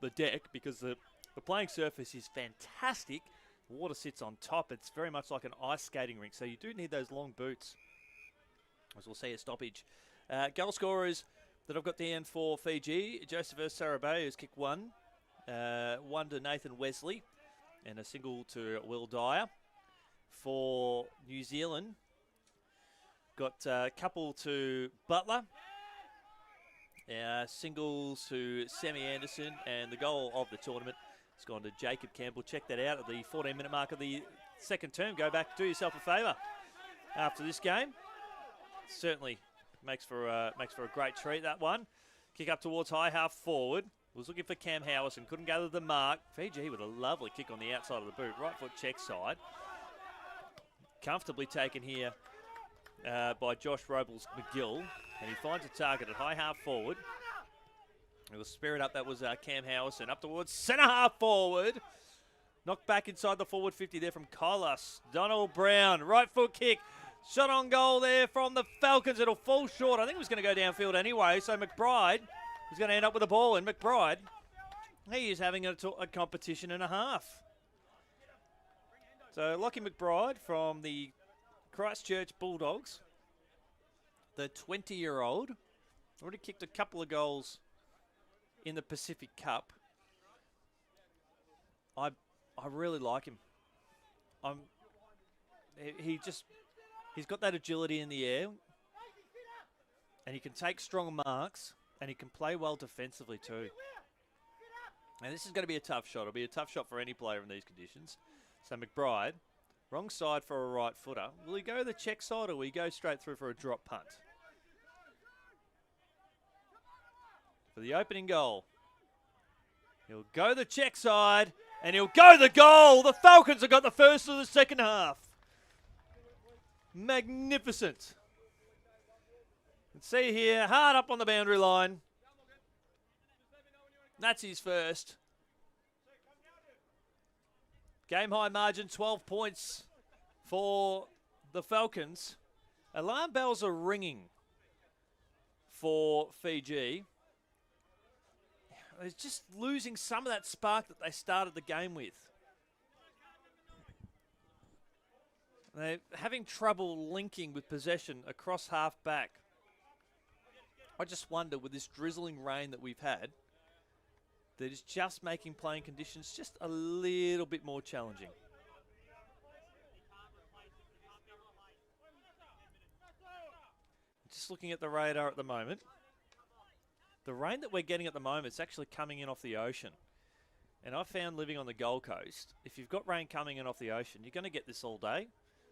the deck because the playing surface is fantastic. The water sits on top. It's very much like an ice skating rink, so you do need those long boots. As we'll see a stoppage. Goal scorers that I've got down for Fiji. Joseph Sarabeu has kicked 1. 1 to Nathan Wesley. And a single to Will Dyer. For New Zealand, got a couple to Butler. Singles to Sammy Anderson. And the goal of the tournament has gone to Jacob Campbell. Check that out at the 14-minute mark of the second term. Go back, do yourself a favour after this game. Certainly makes for a great treat, that one. Kick up towards high half forward. Was looking for Cam Howison. Couldn't gather the mark. Fiji with a lovely kick on the outside of the boot. Right foot check side. Comfortably taken here by Josh Robles McGill. And he finds a target at high half forward. It was spirit up. That was Cam Howison. Up towards centre half forward. Knocked back inside the forward 50 there from Kolas. Donald Brown. Right foot kick. Shot on goal there from the Falcons. It'll fall short. I think it was going to go downfield anyway. So McBride is going to end up with the ball. And McBride, he is having a competition and a half. So Lockie McBride from the Christchurch Bulldogs, the 20-year-old, already kicked a couple of goals in the Pacific Cup. I really like him. He's got that agility in the air, and he can take strong marks, and he can play well defensively too. And this is going to be a tough shot. It'll be a tough shot for any player in these conditions. So McBride, wrong side for a right footer. Will he go the check side, or will he go straight through for a drop punt? For the opening goal, he'll go the check side, and he'll go the goal. The Falcons have got the first of the second half. Magnificent. Let's see here, hard up on the boundary line. That's his first. Game high margin, 12 points for the Falcons. Alarm bells are ringing for Fiji. They're just losing some of that spark that they started the game with. They're having trouble linking with possession across half back. I just wonder, with this drizzling rain that we've had, that is just making playing conditions just a little bit more challenging. Just looking at the radar at the moment. The rain that we're getting at the moment is actually coming in off the ocean. And I found living on the Gold Coast, if you've got rain coming in off the ocean, you're going to get this all day.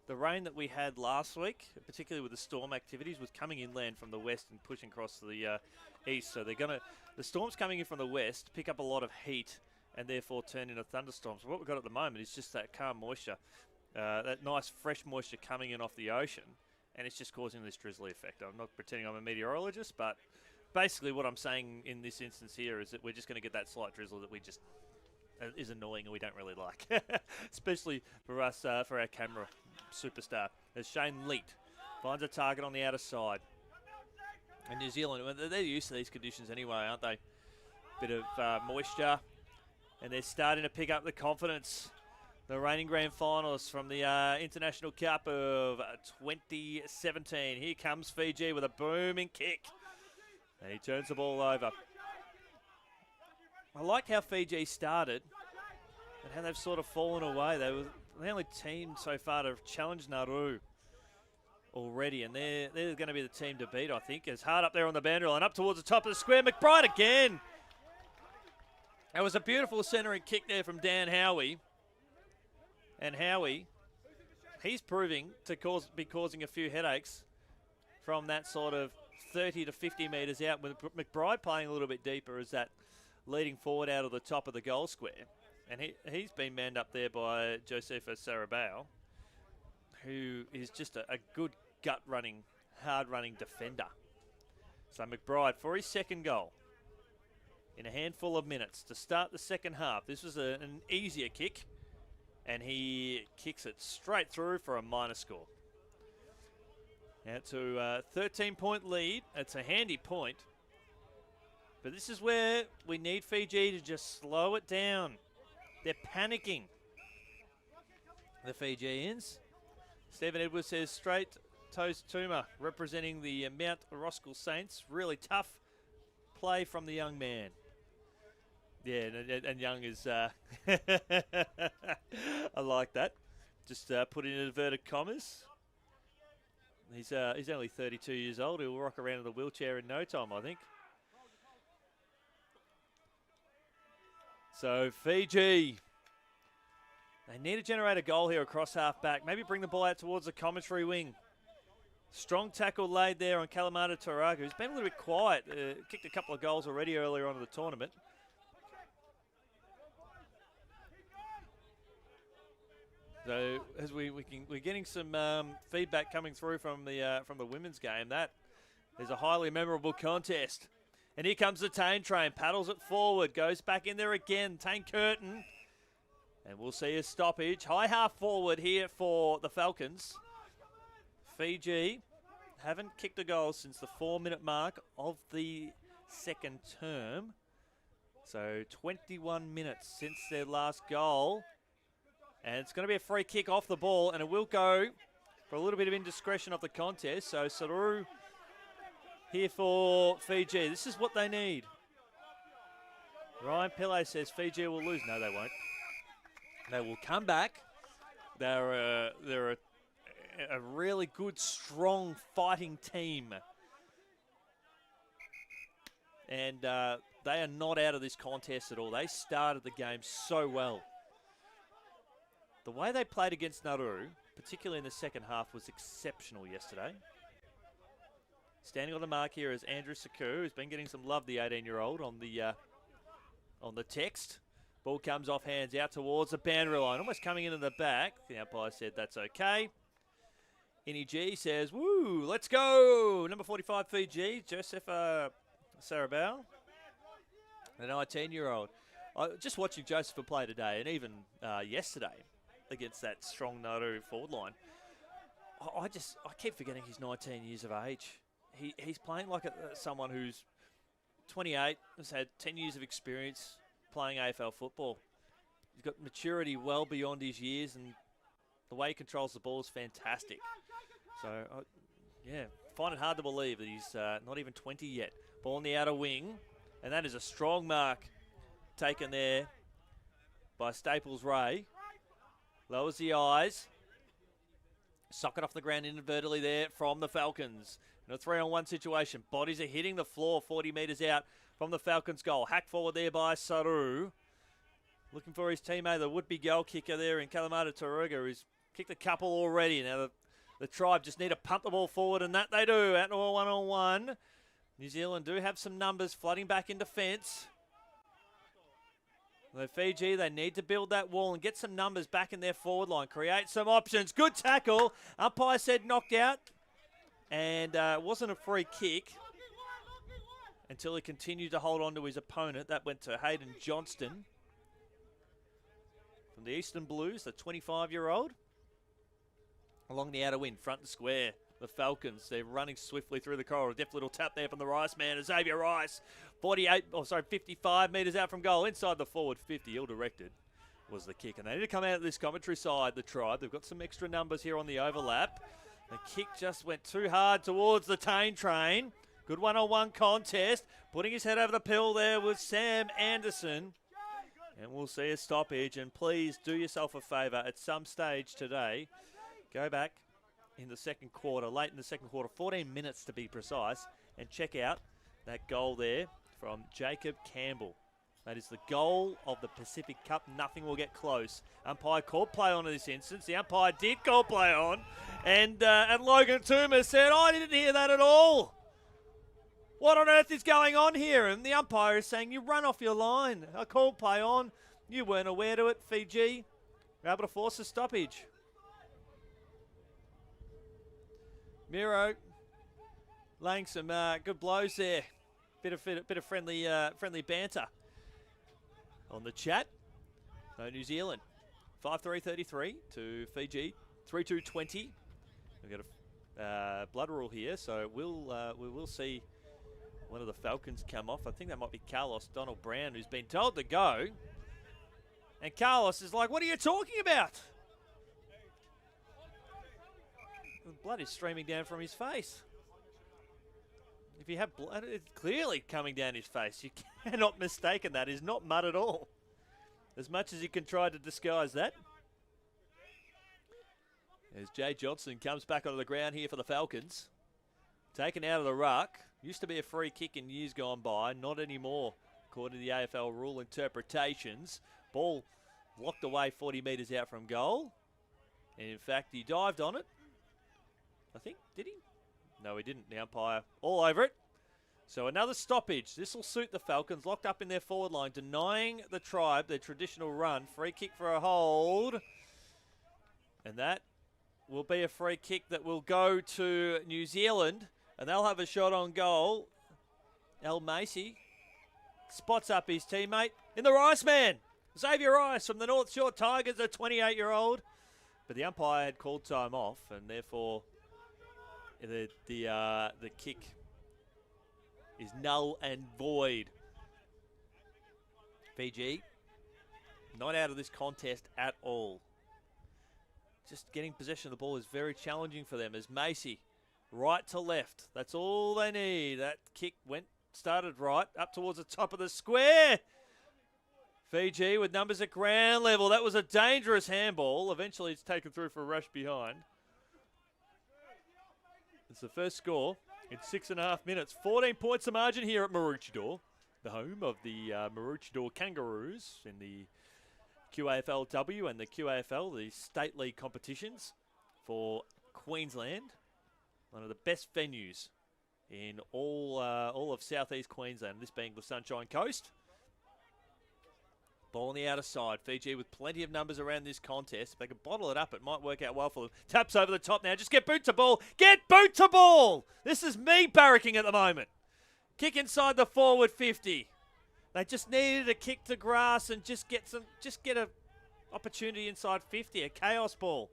the rain that we had last week, particularly with the storm activities, was coming inland from the west and pushing across to the east. So the storm's coming in from the west, pick up a lot of heat, and therefore turn into thunderstorms. What we've got at the moment is just that calm moisture, that nice fresh moisture coming in off the ocean, and it's just causing this drizzly effect. I'm not pretending I'm a meteorologist, but basically what I'm saying in this instance here is that we're just going to get that slight drizzle that we just is annoying and we don't really like, especially for us, for our camera superstar. As Shane Leet finds a target on the outer side. And New Zealand, they're used to these conditions anyway, aren't they? Bit of moisture, and they're starting to pick up the confidence. The reigning grand finalists from the International Cup of 2017. Here comes Fiji with a booming kick. And he turns the ball over. I like how Fiji started and how they've sort of fallen away. They were the only team so far to challenge Nauru already, and they're going to be the team to beat, I think. It's hard up there on the boundary line, up towards the top of the square. McBride again. That was a beautiful centering kick there from Dan Howie. And Howie, he's proving to be causing a few headaches from that sort of 30 to 50 metres out, with McBride playing a little bit deeper as that leading forward out of the top of the goal square. And he's been manned up there by Josefa Sarabao, who is just a good gut-running, hard-running defender. So McBride for his second goal in a handful of minutes to start the second half. This was an easier kick, and he kicks it straight through for a minor score. Now to a 13-point lead. It's a handy point. But this is where we need Fiji to just slow it down. They're panicking, the Fijians. Stephen Edwards says straight toes Tuma, representing the Mount Roskill Saints. Really tough play from the young man. Yeah, and Young is, I like that. Just put in inverted commas. He's only 32 years old. He'll rock around in the wheelchair in no time, I think. So Fiji, they need to generate a goal here across half back. Maybe bring the ball out towards the commentary wing. Strong tackle laid there on Calamata Taraga, who's been a little bit quiet. Kicked a couple of goals already earlier on in the tournament. So as we're getting some feedback coming through from the women's game, that is a highly memorable contest. And here comes the Tane train, paddles it forward, goes back in there again. Tane Curtin, and we'll see a stoppage. High half forward here for the Falcons. Fiji haven't kicked a goal since the 4-minute mark of the second term. So 21 minutes since their last goal. And it's going to be a free kick off the ball, and it will go for a little bit of indiscretion of the contest. So Saru here for Fiji. This is what they need. Ryan Pillay says Fiji will lose. No, they won't. They will come back. They're a really good, strong, fighting team. And they are not out of this contest at all. They started the game so well. The way they played against Nauru, particularly in the second half, was exceptional yesterday. Standing on the mark here is Andrew Saku, who's been getting some love, the 18-year-old, on the text. Ball comes off hands out towards the boundary line, almost coming into the back. The umpire said that's okay. Innie G says, woo, let's go. Number 45 Fiji, Joseph Sarabao, the 19-year-old. Just watching Joseph play today, and even yesterday, against that strong Nauru forward line. I keep forgetting he's 19 years of age. He's playing like someone who's 28, has had 10 years of experience playing AFL football. He's got maturity well beyond his years, and the way he controls the ball is fantastic. So, yeah, find it hard to believe that he's not even 20 yet. Ball on the outer wing, and that is a strong mark taken there by Staples Ray. Lowers the eyes. Socket off the ground inadvertently there from the Falcons. In a 3-on-1 situation. Bodies are hitting the floor 40 metres out from the Falcons' goal. Hack forward there by Saru. Looking for his teammate, the would-be goal kicker there in Calamata Taruga, who's Kicked a couple already. Now the Tribe just need to pump the ball forward, and that they do. Out to a one-on-one. New Zealand do have some numbers flooding back in defence. The Fiji, they need to build that wall and get some numbers back in their forward line. Create some options. Good tackle. Umpire said knocked out. And it wasn't a free kick until he continued to hold on to his opponent. That went to Hayden Johnston from the Eastern Blues, the 25-year-old. Along the outer wing, front and square. The Falcons, they're running swiftly through the corridor. Deft little tap there from the Rice man. Xavier Rice, 55 metres out from goal. Inside the forward 50, ill-directed was the kick. And they need to come out of this commentary side, the Tribe. They've got some extra numbers here on the overlap. The kick just went too hard towards the Tane train. Good one-on-one contest. Putting his head over the pill there was Sam Anderson. And we'll see a stoppage. And please do yourself a favour at some stage today. Go back in the second quarter, late in the second quarter, 14 minutes to be precise, and check out that goal there from Jacob Campbell. That is the goal of the Pacific Cup. Nothing will get close. Umpire called play on in this instance. The umpire did call play on. And Logan Toomer said, I didn't hear that at all. What on earth is going on here? And the umpire is saying, you run off your line. I called play on. You weren't aware to it, Fiji. You're able to force a stoppage. Miro laying some good blows there. Bit of friendly banter on the chat. No, New Zealand 5-3-33 to Fiji 3-2-20. We've got a blood rule here, so we will see one of the Falcons come off. I think that might be Carlos Donald Brown, who's been told to go. And Carlos is like, what are you talking about? The blood is streaming down from his face. If you have blood, it's clearly coming down his face. You cannot mistake that. It's not mud at all. As much as you can try to disguise that. As Jay Johnson comes back onto the ground here for the Falcons. Taken out of the ruck. Used to be a free kick in years gone by. Not anymore, according to the AFL rule interpretations. Ball locked away 40 metres out from goal. And in fact, he dived on it. I think, did he? No, he didn't. The umpire all over it. So another stoppage. This will suit the Falcons, locked up in their forward line, denying the Tribe their traditional run. Free kick for a hold. And that will be a free kick that will go to New Zealand. And they'll have a shot on goal. El Macy spots up his teammate in the Rice man. Xavier Rice from the North Shore Tigers, a 28-year-old. But the umpire had called time off, and therefore the kick is null and void. Fiji not out of this contest at all. Just getting possession of the ball is very challenging for them as Macy, right to left. That's all they need. That kick started right up towards the top of the square. Fiji with numbers at ground level. That was a dangerous handball. Eventually it's taken through for a rush behind. It's the first score in 6.5 minutes. 14 points the margin here at Maroochydore, the home of the Maroochydore Kangaroos in the QAFLW and the QAFL, the state league competitions for Queensland. One of the best venues in all of southeast Queensland, this being the Sunshine Coast. Ball on the outer side. Fiji with plenty of numbers around this contest. If they can bottle it up, it might work out well for them. Taps over the top now. Just get boot to ball. Get boot to ball! This is me barracking at the moment. Kick inside the forward 50. They just needed a kick to grass and just get a opportunity inside 50. A chaos ball.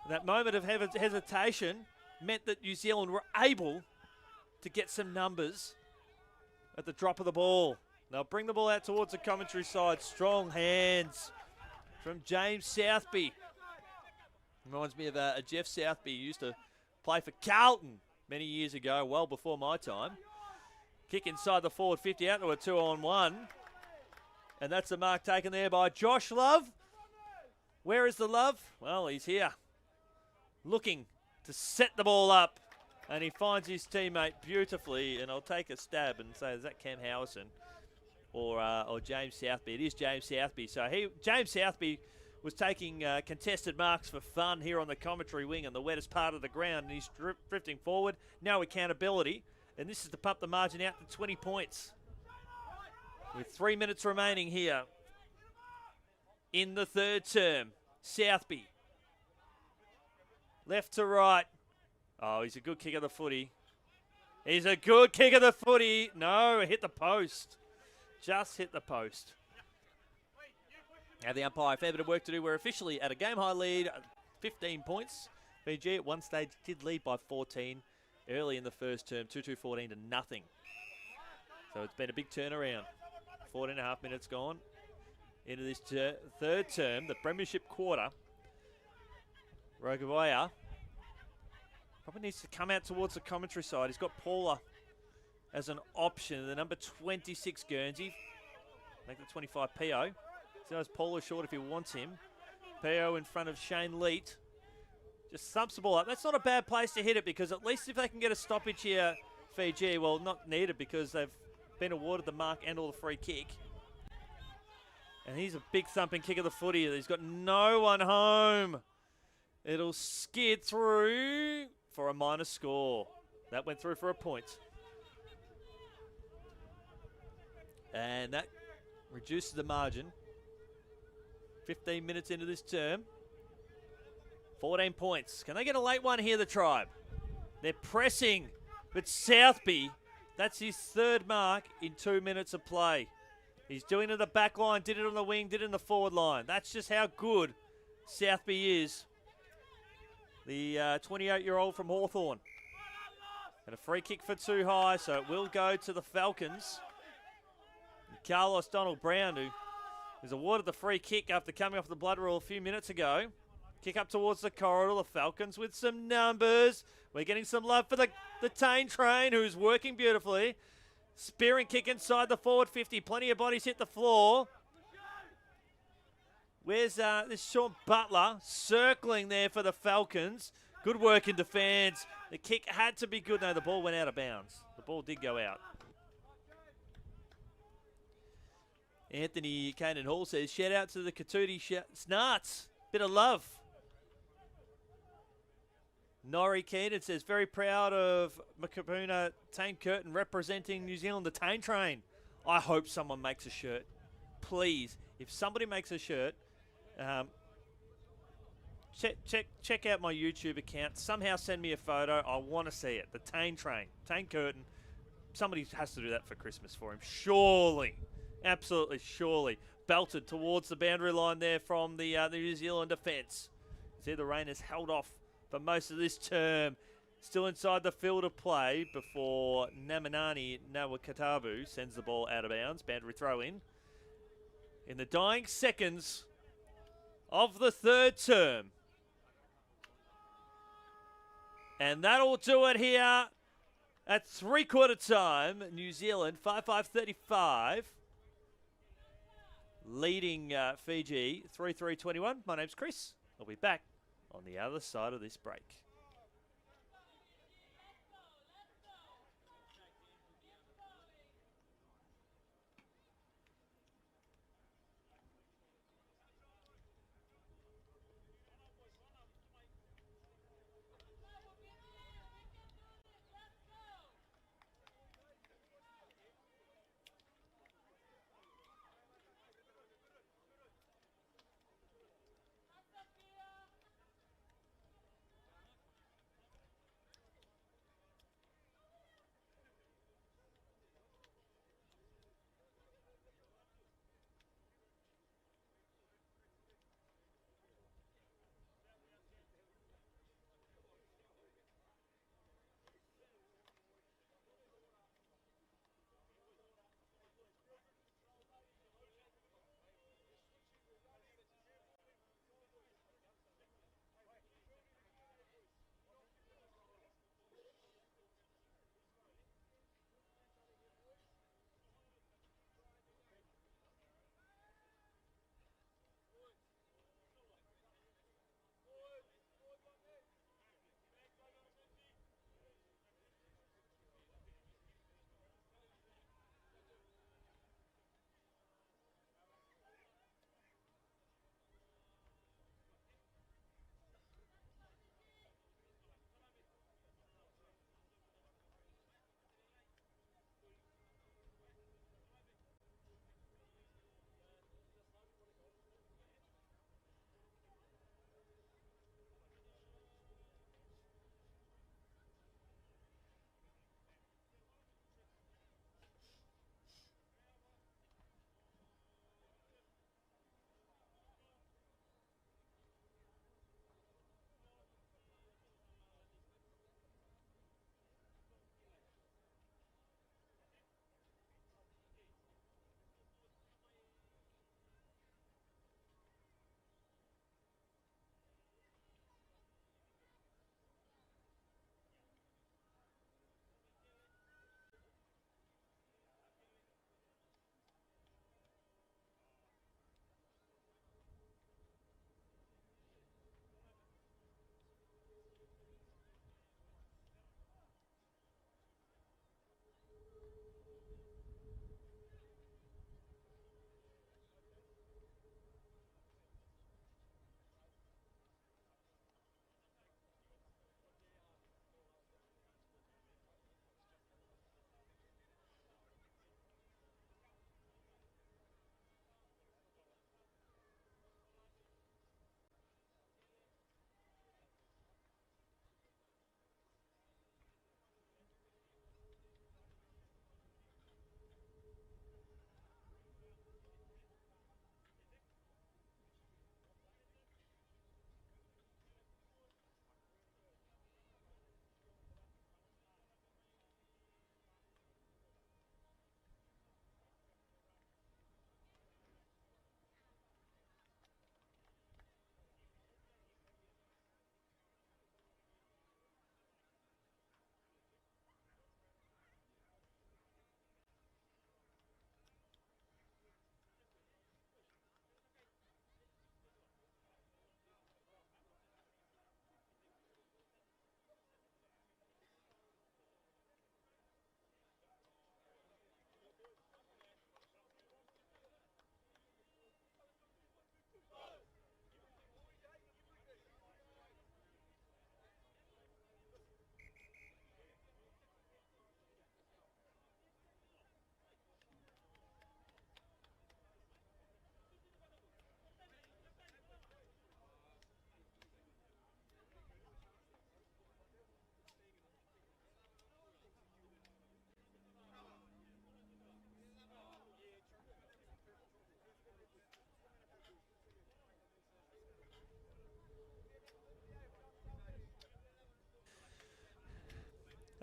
That moment of hesitation meant that New Zealand were able to get some numbers at the drop of the ball. They'll bring the ball out towards the commentary side. Strong hands from James Southby. Reminds me of a Jeff Southby who used to play for Carlton many years ago, well before my time. Kick inside the forward 50 out to a 2-on-1. And that's the mark taken there by Josh Love. Where is the Love? Well, he's here. Looking to set the ball up. And he finds his teammate beautifully. And I'll take a stab and say, is that Cam Howison? Or James Southby. It is James Southby. So James Southby was taking contested marks for fun here on the commentary wing on the wettest part of the ground, and he's drifting forward. No accountability, and this is to pump the margin out to 20 points. With 3 minutes remaining here in the third term. Southby. Left to right. Oh, he's a good kick of the footy. He's a good kick of the footy. No, it hit the post. Just hit the post. Now the umpire, fair bit of work to do. We're officially at a game-high lead, 15 points. Fiji at one stage did lead by 14 early in the first term, 2-2-14 to nothing. So it's been a big turnaround. 14.5 minutes gone into this third term, the premiership quarter. Rogavaya probably needs to come out towards the commentary side. He's got Paula as an option. The number 26 Guernsey. Make the 25 PO. So it's Paula short if he wants him. PO in front of Shane Leet. Just thumps the ball up. That's not a bad place to hit it, because at least if they can get a stoppage here, Fiji, well, not needed because they've been awarded the mark and all the free kick. And he's a big thumping kick of the footy. He's got no one home. It'll skid through for a minor score. That went through for a point. And that reduces the margin. 15 minutes into this term. 14 points. Can they get a late one here, the Tribe? They're pressing. But Southby, that's his third mark in 2 minutes of play. He's doing it in the back line, did it on the wing, did it in the forward line. That's just how good Southby is. The 28-year-old from Hawthorn. And a free kick for too high, so it will go to the Falcons. And Carlos Donald-Brown, who was awarded the free kick after coming off the blood rule a few minutes ago. Kick up towards the corridor. The Falcons with some numbers. We're getting some love for the Tane Train, who's working beautifully. Spearing kick inside the forward 50. Plenty of bodies hit the floor. Where's this Sean Butler circling there for the Falcons. Good work in defence. The kick had to be good. No, the ball went out of bounds. The ball did go out. Anthony Kanan Hall says, shout out to the Katootie Snarts. Bit of love. Norrie Keenan says, very proud of Makapuna Tane Curtin representing New Zealand, the Tane Train. I hope someone makes a shirt. Please, if somebody makes a shirt, check out my YouTube account. Somehow send me a photo. I want to see it. The Tane Train, Tane Curtin. Somebody has to do that for Christmas for him. Surely. Absolutely, surely. Belted towards the boundary line there from the New Zealand defence. See, the rain has held off for most of this term. Still inside the field of play before Namanani Nawakatabu sends the ball out of bounds. Boundary throw in the dying seconds of the third term. And that'll do it here at three-quarter time. New Zealand 5-5-35. Leading Fiji 3-3-21. My name's Chris. I'll be back on the other side of this break.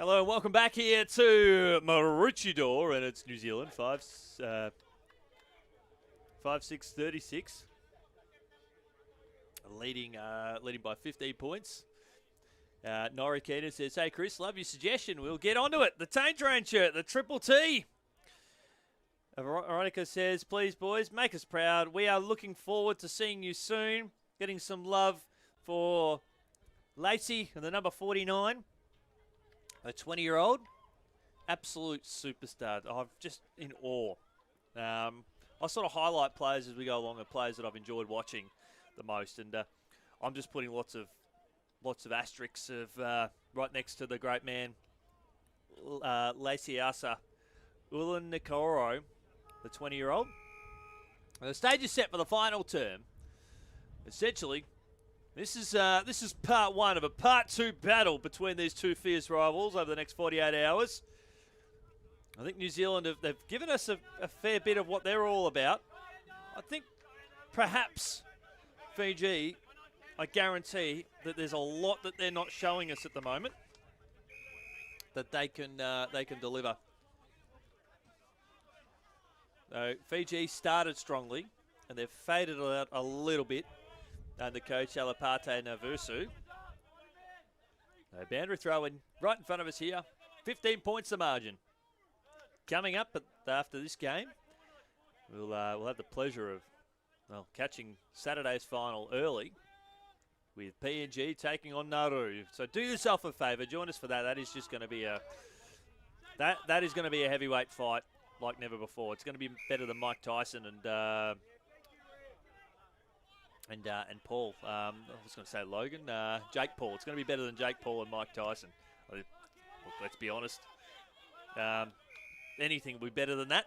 Hello and welcome back here to Maroochydore, and it's New Zealand 5-6-36, leading by 15 points. Nori Keaton says, "Hey Chris, love your suggestion. We'll get onto it. The Taint Train shirt, the Triple T." Veronica says, "Please boys, make us proud. We are looking forward to seeing you soon. Getting some love for Lacey and the number 49." A 20-year-old, absolute superstar. I'm just in awe. I sort of highlight players as we go along, and players that I've enjoyed watching the most, and I'm just putting lots of asterisks of right next to the great man, Lacey Ulan-Nikoro, the 20-year-old. The stage is set for the final term. Essentially, This is part one of a part two battle between these two fierce rivals over the next 48 hours. I think New Zealand, they've given us a fair bit of what they're all about. I think perhaps Fiji, I guarantee that there's a lot that they're not showing us at the moment that they can deliver. So Fiji started strongly, and they've faded out a little bit under coach Alapate Navusu. Boundary throw-in right in front of us here. 15 points the margin. Coming up after this game, we'll have the pleasure of catching Saturday's final early with PNG taking on Nauru. So do yourself a favour, join us for that. That is just going to be that is going to be a heavyweight fight like never before. It's going to be better than Mike Tyson and Paul. I was going to say Logan. Jake Paul. It's going to be better than Jake Paul and Mike Tyson. Look, let's be honest. Anything will be better than that.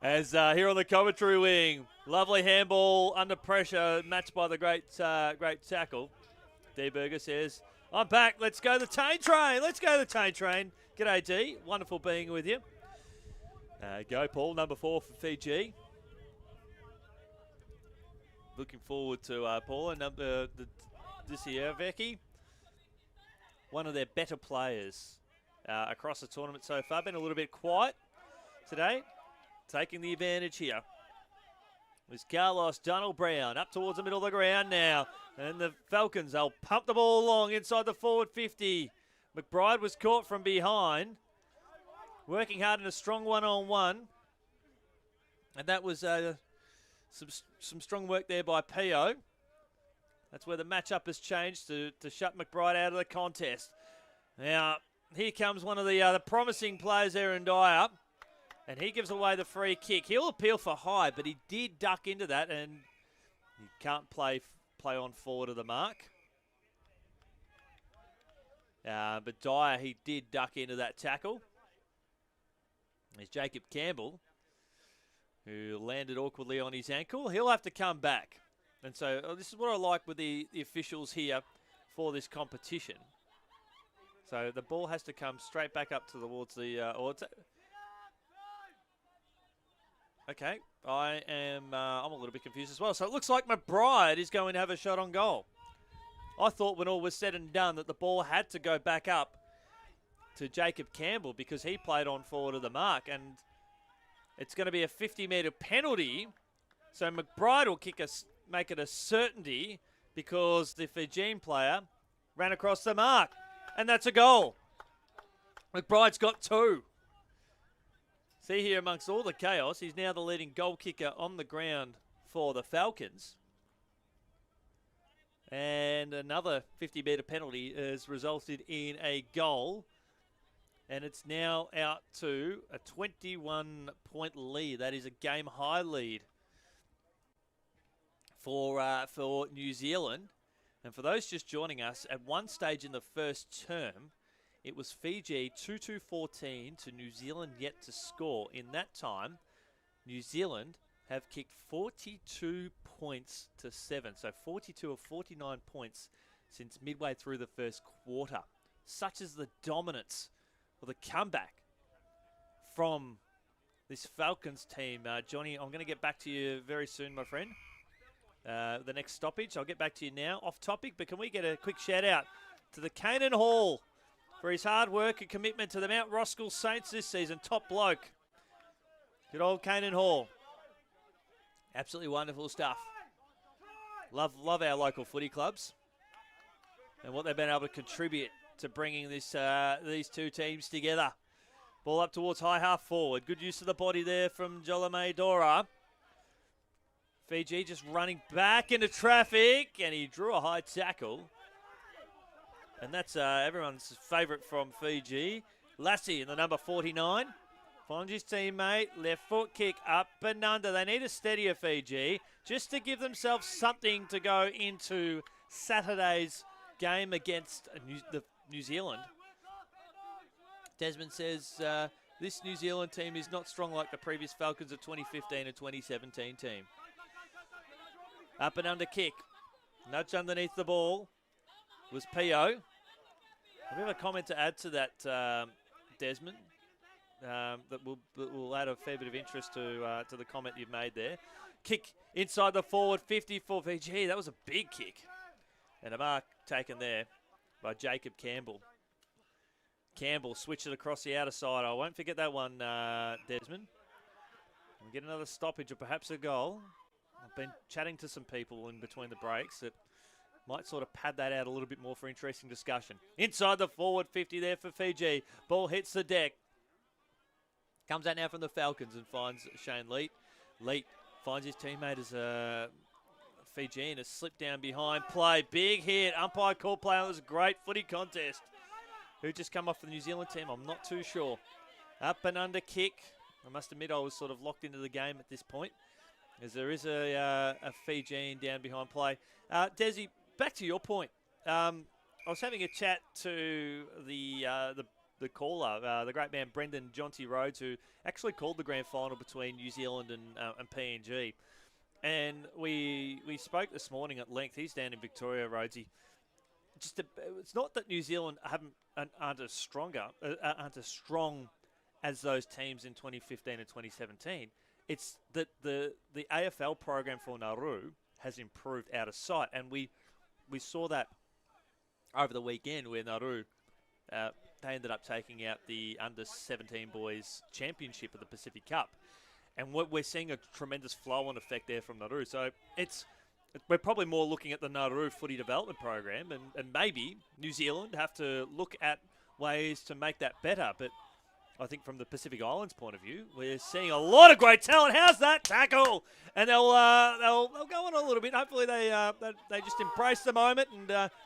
As here on the commentary wing, lovely handball under pressure, matched by the great tackle. D. Berger says, "I'm back. Let's go the Taint Train. Let's go the Taint Train." G'day, D. Wonderful being with you. Go, Paul. Number 4 for Fiji. Looking forward to Paul and this year, Vecchi. One of their better players across the tournament so far. Been a little bit quiet today. Taking the advantage here was Carlos Donald-Brown up towards the middle of the ground now. And the Falcons, they'll pump the ball along inside the forward 50. McBride was caught from behind. Working hard in a strong one-on-one. And that was some strong work there by Pio. That's where the matchup has changed to shut McBride out of the contest. Now, here comes one of the promising players there in Dyer. And he gives away the free kick. He'll appeal for high, but he did duck into that, and he can't play on forward of the mark. But Dyer, he did duck into that tackle. There's Jacob Campbell, who landed awkwardly on his ankle. He'll have to come back. And so this is what I like with the officials here for this competition. So the ball has to come straight back up towards the... Okay, I'm a little bit confused as well. So it looks like McBride is going to have a shot on goal. I thought when all was said and done that the ball had to go back up to Jacob Campbell because he played on forward of the mark. And it's going to be a 50-metre penalty. So McBride will make it a certainty because the Fijian player ran across the mark. And that's a goal. McBride's got 2. See here amongst all the chaos, he's now the leading goal kicker on the ground for the Falcons. And another 50-metre penalty has resulted in a goal. And it's now out to a 21-point lead. That is a game-high lead for New Zealand. And for those just joining us, at one stage in the first term, it was Fiji 2-2-14 to New Zealand yet to score. In that time, New Zealand have kicked 42 points to 7. So 42 of 49 points since midway through the first quarter. Such is the dominance or the comeback from this Falcons team. Johnny, I'm going to get back to you very soon, my friend. The next stoppage, I'll get back to you now. Off topic, but can we get a quick shout out to the Canaan Hall for his hard work and commitment to the Mount Roskill Saints this season. Top bloke. Good old Canaan Hall. Absolutely wonderful stuff. Love our local footy clubs and what they've been able to contribute to bringing this these two teams together. Ball up towards high half forward. Good use of the body there from Jolame Dora. Fiji just running back into traffic, and he drew a high tackle. And that's everyone's favourite from Fiji. Lassie in the number 49. Finds his teammate. Left foot kick up and under. They need a steadier Fiji just to give themselves something to go into Saturday's game against New Zealand. Desmond says this New Zealand team is not strong like the previous Falcons of 2015 and 2017 team. Up and under kick. Nudge underneath the ball was Pio. We have a comment to add to that, Desmond, that will add a fair bit of interest to the comment you've made there. Kick inside the forward 50 for Fiji. That was a big kick. And a mark taken there by Jacob Campbell. Campbell switched it across the outer side. I won't forget that one, Desmond. We'll get another stoppage or perhaps a goal. I've been chatting to some people in between the breaks that might sort of pad that out a little bit more for interesting discussion. Inside the forward 50 there for Fiji. Ball hits the deck. Comes out now from the Falcons and finds Shane Leet. Leet finds his teammate as a Fijian has slipped down behind play. Big hit. Umpire call play. It was a great footy contest. Who just come off for the New Zealand team? I'm not too sure. Up and under kick. I must admit I was sort of locked into the game at this point, as there is a Fijian down behind play. Desi, back to your point. I was having a chat to the caller, the great man Brendan Jonty Rhodes, who actually called the grand final between New Zealand and PNG. And we spoke this morning at length. He's down in Victoria, Rhodesy. It's not that New Zealand aren't as strong as those teams in 2015 and 2017. It's that the AFL program for Nauru has improved out of sight, and we saw that over the weekend where Nauru they ended up taking out the under-17 boys championship of the Pacific Cup, and we're seeing a tremendous flow-on effect there from Nauru. So we're probably more looking at the Nauru footy development program, and maybe New Zealand have to look at ways to make that better. But I think from the Pacific Islands point of view, we're seeing a lot of great talent. How's that tackle? And they'll go on a little bit. Hopefully they just embrace the moment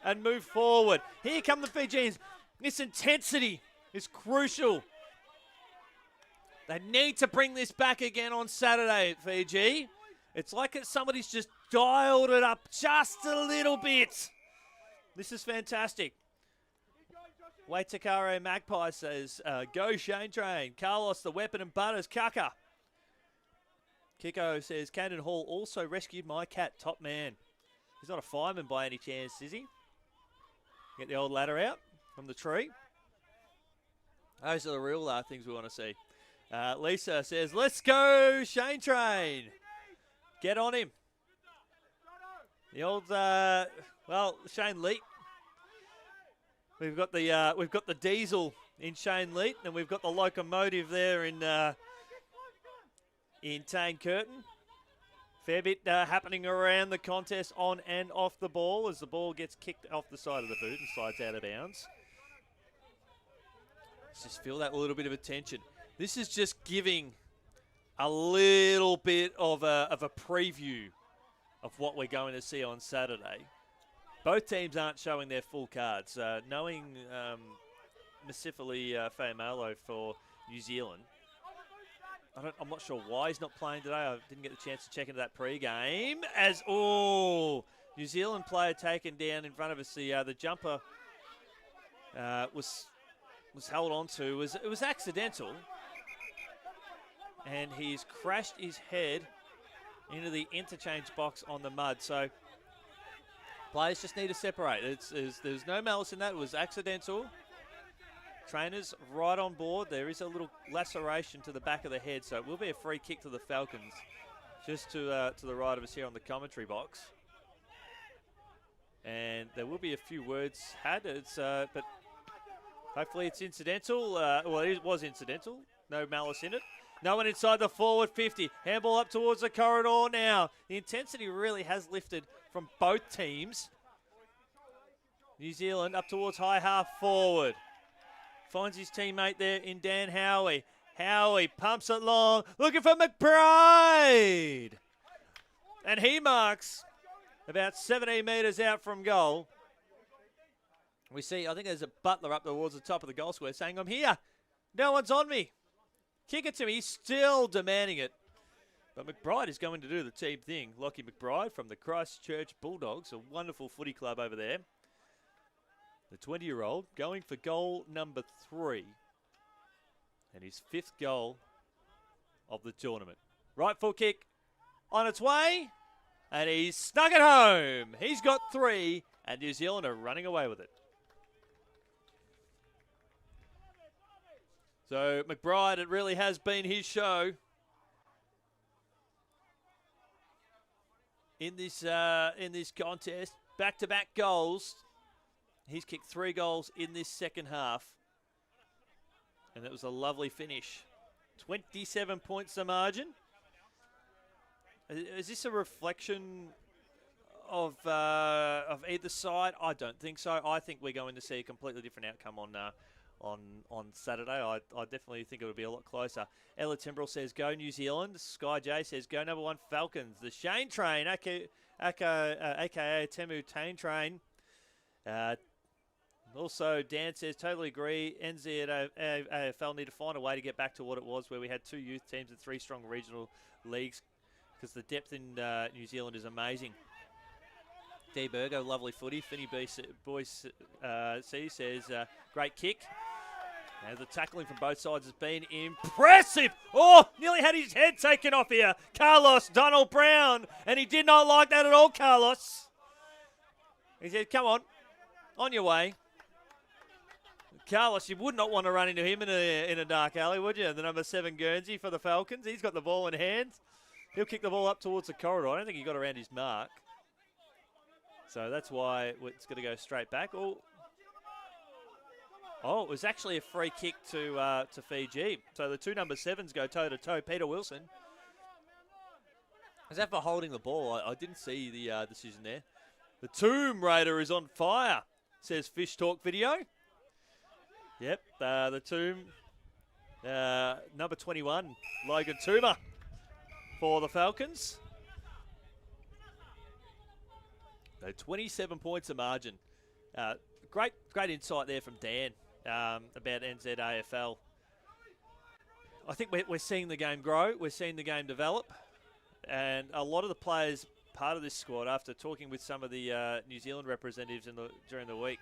and move forward. Here come the Fijians. This intensity is crucial. They need to bring this back again on Saturday at Fiji. It's like somebody's just dialed it up just a little bit. This is fantastic. Waitakare Magpie says, go Shane Train. Carlos, the weapon and butters. Kaka. Kiko says, Cannon Hall also rescued my cat, top man. He's not a fireman by any chance, is he? Get the old ladder out from the tree. Those are the real things we want to see. Lisa says, let's go Shane Train. Get on him. The old, Shane Leet. We've got the diesel in Shane Leet, and we've got the locomotive there in Tane Curtin. Fair bit happening around the contest on and off the ball as the ball gets kicked off the side of the boot and slides out of bounds. Let's just feel that little bit of attention. This is just giving a little bit of a preview of what we're going to see on Saturday. Both teams aren't showing their full cards. Knowing Masifali Fa'amalo for New Zealand, I'm not sure why he's not playing today. I didn't get the chance to check into that pre-game. New Zealand player taken down in front of us. The jumper was held on to. It was accidental. And he's crashed his head into the interchange box on the mud. So players just need to separate. There's no malice in that. It was accidental. Trainers right on board. There is a little laceration to the back of the head, so it will be a free kick to the Falcons, just to the right of us here on the commentary box. And there will be a few words had. But hopefully it's incidental. Well, it was incidental. No malice in it. No one inside the forward 50. Handball up towards the corridor now. The intensity really has lifted from both teams. New Zealand up towards high half forward. Finds his teammate there in Dan Howie. Howie pumps it long, looking for McBride. And he marks about 17 metres out from goal. We see, I think there's a Butler up towards the top of the goal square saying, I'm here. No one's on me. Kick it to me. He's still demanding it. But McBride is going to do the team thing. Lockie McBride from the Christchurch Bulldogs, a wonderful footy club over there. The 20-year-old going for goal number 3. And his 5th goal of the tournament. Right foot kick on its way. And he's snuck it home. He's got 3. And New Zealand are running away with it. So McBride, it really has been his show in this contest. Back-to-back goals. He's kicked 3 goals in this second half. And that was a lovely finish. 27 points the margin. Is this a reflection of either side? I don't think so. I think we're going to see a completely different outcome on Saturday. I definitely think it would be a lot closer. Ella Timbrell says, go New Zealand. Sky J says, go number 1 Falcons. The Shane Train, aka Temu Tane Train. Also, Dan says, totally agree. NZ and AFL need to find a way to get back to what it was, where we had 2 youth teams and 3 strong regional leagues, because the depth in New Zealand is amazing. D. Burgo, lovely footy. Finney Boyce C says, great kick. And the tackling from both sides has been impressive. Oh, nearly had his head taken off here. Carlos Donald Brown. And he did not like that at all, Carlos. He said, come on your way. Carlos, you would not want to run into him in a dark alley, would you? The number 7 Guernsey for the Falcons. He's got the ball in hand. He'll kick the ball up towards the corridor. I don't think he got around his mark. So that's why it's going to go straight back. Oh, it was actually a free kick to Fiji. So the 2 number 7s go toe-to-toe. Peter Wilson. Is that for holding the ball? I didn't see the decision there. The Tomb Raider is on fire, says Fish Talk Video. Yep, the Tomb, number 21, Logan Toomer for the Falcons. So 27 points of margin. Great insight there from Dan about NZ AFL. I think we're seeing the game grow. We're seeing the game develop. And a lot of the players part of this squad, after talking with some of the New Zealand representatives during the week,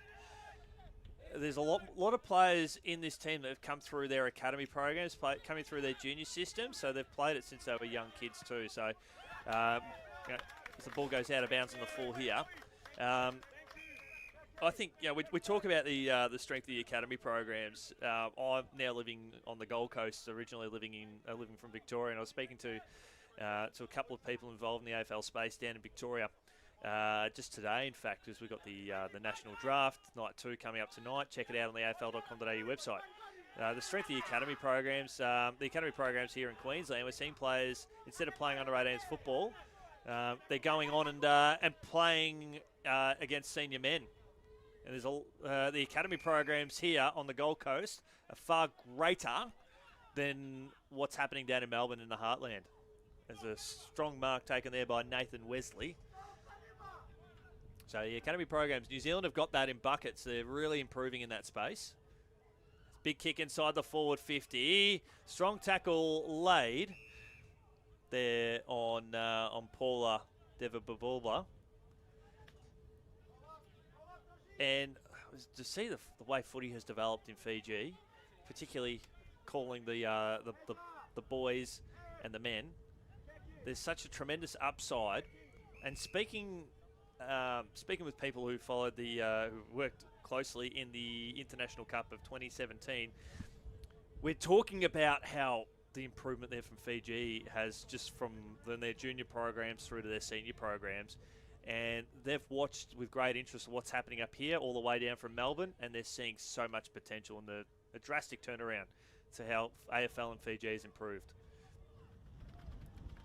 there's a lot of players in this team that have come through their academy programs, coming through their junior system, so they've played it since they were young kids too. So as the ball goes out of bounds on the full here, I think we talk about the strength of the academy programs. I'm now living on the Gold Coast, originally living from Victoria, and I was speaking to a couple of people involved in the AFL space down in Victoria. Just today, in fact, as we've got the National Draft, Night 2 coming up tonight. Check it out on the AFL.com.au website. The strength of the academy programs here in Queensland, we're seeing players, instead of playing under 18s football, they're going on and playing against senior men. And there's the academy programs here on the Gold Coast are far greater than what's happening down in Melbourne in the Heartland. There's a strong mark taken there by Nathan Wesley. So the academy programs, New Zealand have got that in buckets. They're really improving in that space. Big kick inside the forward 50. Strong tackle laid there on Paula Devababulba. And to see the way footy has developed in Fiji, particularly calling the boys and the men, there's such a tremendous upside. And speaking with people who followed who worked closely in the International Cup of 2017, we're talking about how the improvement there from Fiji has, just from their junior programs through to their senior programs, And they've watched with great interest what's happening up here all the way down from Melbourne, and they're seeing so much potential in a drastic turnaround to how AFL and Fiji has improved.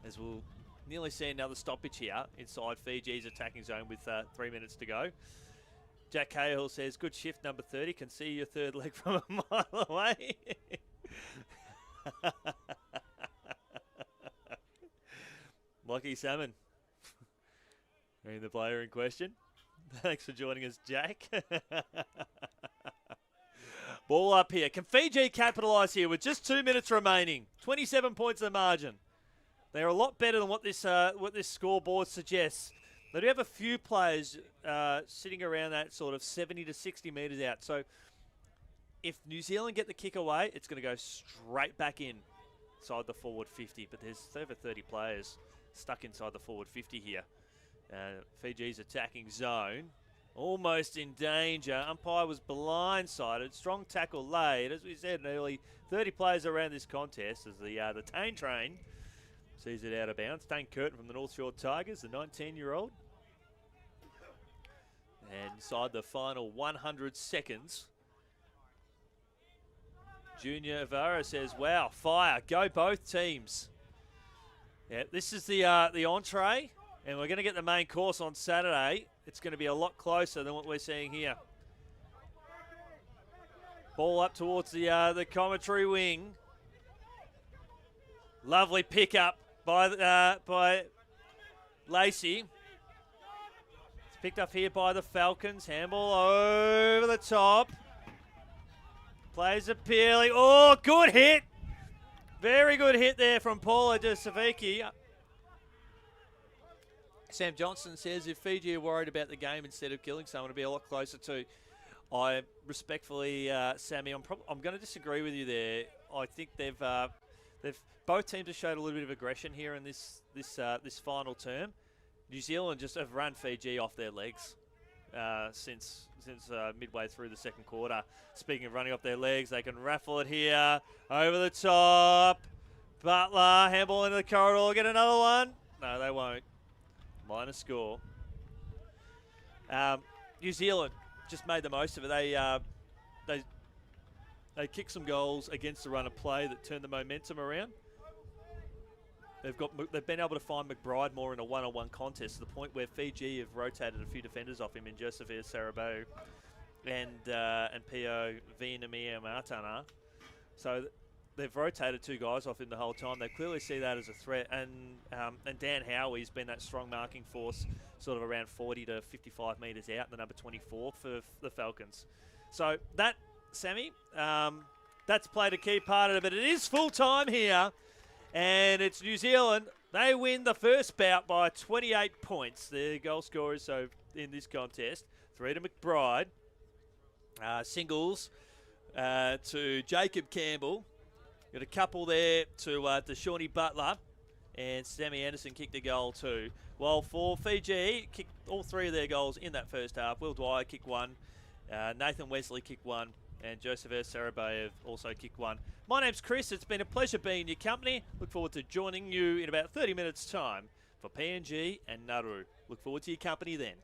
As we'll nearly see another stoppage here inside Fiji's attacking zone with 3 minutes to go. Jack Cahill says, good shift, number 30. Can see your third leg from a mile away. Lucky Salmon. Being the player in question. Thanks for joining us, Jack. Ball up here. Can Fiji capitalise here with just 2 minutes remaining? 27 points the margin. They're a lot better than what this scoreboard suggests. They do have a few players sitting around that sort of 70 to 60 metres out. So if New Zealand get the kick away, it's going to go straight back inside the forward 50. But there's over 30 players stuck inside the forward 50 here. Fiji's attacking zone. Almost in danger. Umpire was blindsided. Strong tackle laid. As we said, nearly 30 players around this contest as the Tane train sees it out of bounds. Dane Curtin from the North Shore Tigers, the 19-year-old. And inside the final 100 seconds, Junior Avara says, wow, fire, go both teams. Yeah, this is the entree, and we're going to get the main course on Saturday. It's going to be a lot closer than what we're seeing here. Ball up towards the commentary wing. Lovely pickup by Lacey. It's picked up here by the Falcons. Handball over the top. Plays appealing. Oh, good hit. Very good hit there from Paula De Savicki. Sam Johnson says if Fiji are worried about the game instead of killing someone, it'll be a lot closer too. I respectfully, Sammy, I'm going to disagree with you there. I think they've both teams have showed a little bit of aggression here in this final term. New Zealand just have run Fiji off their legs since midway through the second quarter. Speaking of running off their legs, they can raffle it here over the top. Butler handball into the corridor. Get another one. No, they won't. Minus score. New Zealand just made the most of it. They kicked some goals against the run of play that turned the momentum around. They've been able to find McBride more in a one-on-one contest to the point where Fiji have rotated a few defenders off him in Joseph Sarabo and Pio Vinamia Martana. So they've rotated two guys off him the whole time. They clearly see that as a threat. And Dan Howie's been that strong marking force sort of around 40 to 55 metres out, the number 24 for the Falcons. So that, Sammy, that's played a key part of it. But it is full time here. And it's New Zealand. They win the first bout by 28 points. The goal scorers so in this contest. 3 to McBride. Singles to Jacob Campbell. Got a couple there to Shawnee Butler. And Sammy Anderson kicked a goal too. While for Fiji, kicked all 3 of their goals in that first half. Will Dwyer kicked 1. Nathan Wesley kicked 1. And Joseph Sarabayev also kicked 1. My name's Chris. It's been a pleasure being in your company. Look forward to joining you in about 30 minutes' time for PNG and Nauru. Look forward to your company then.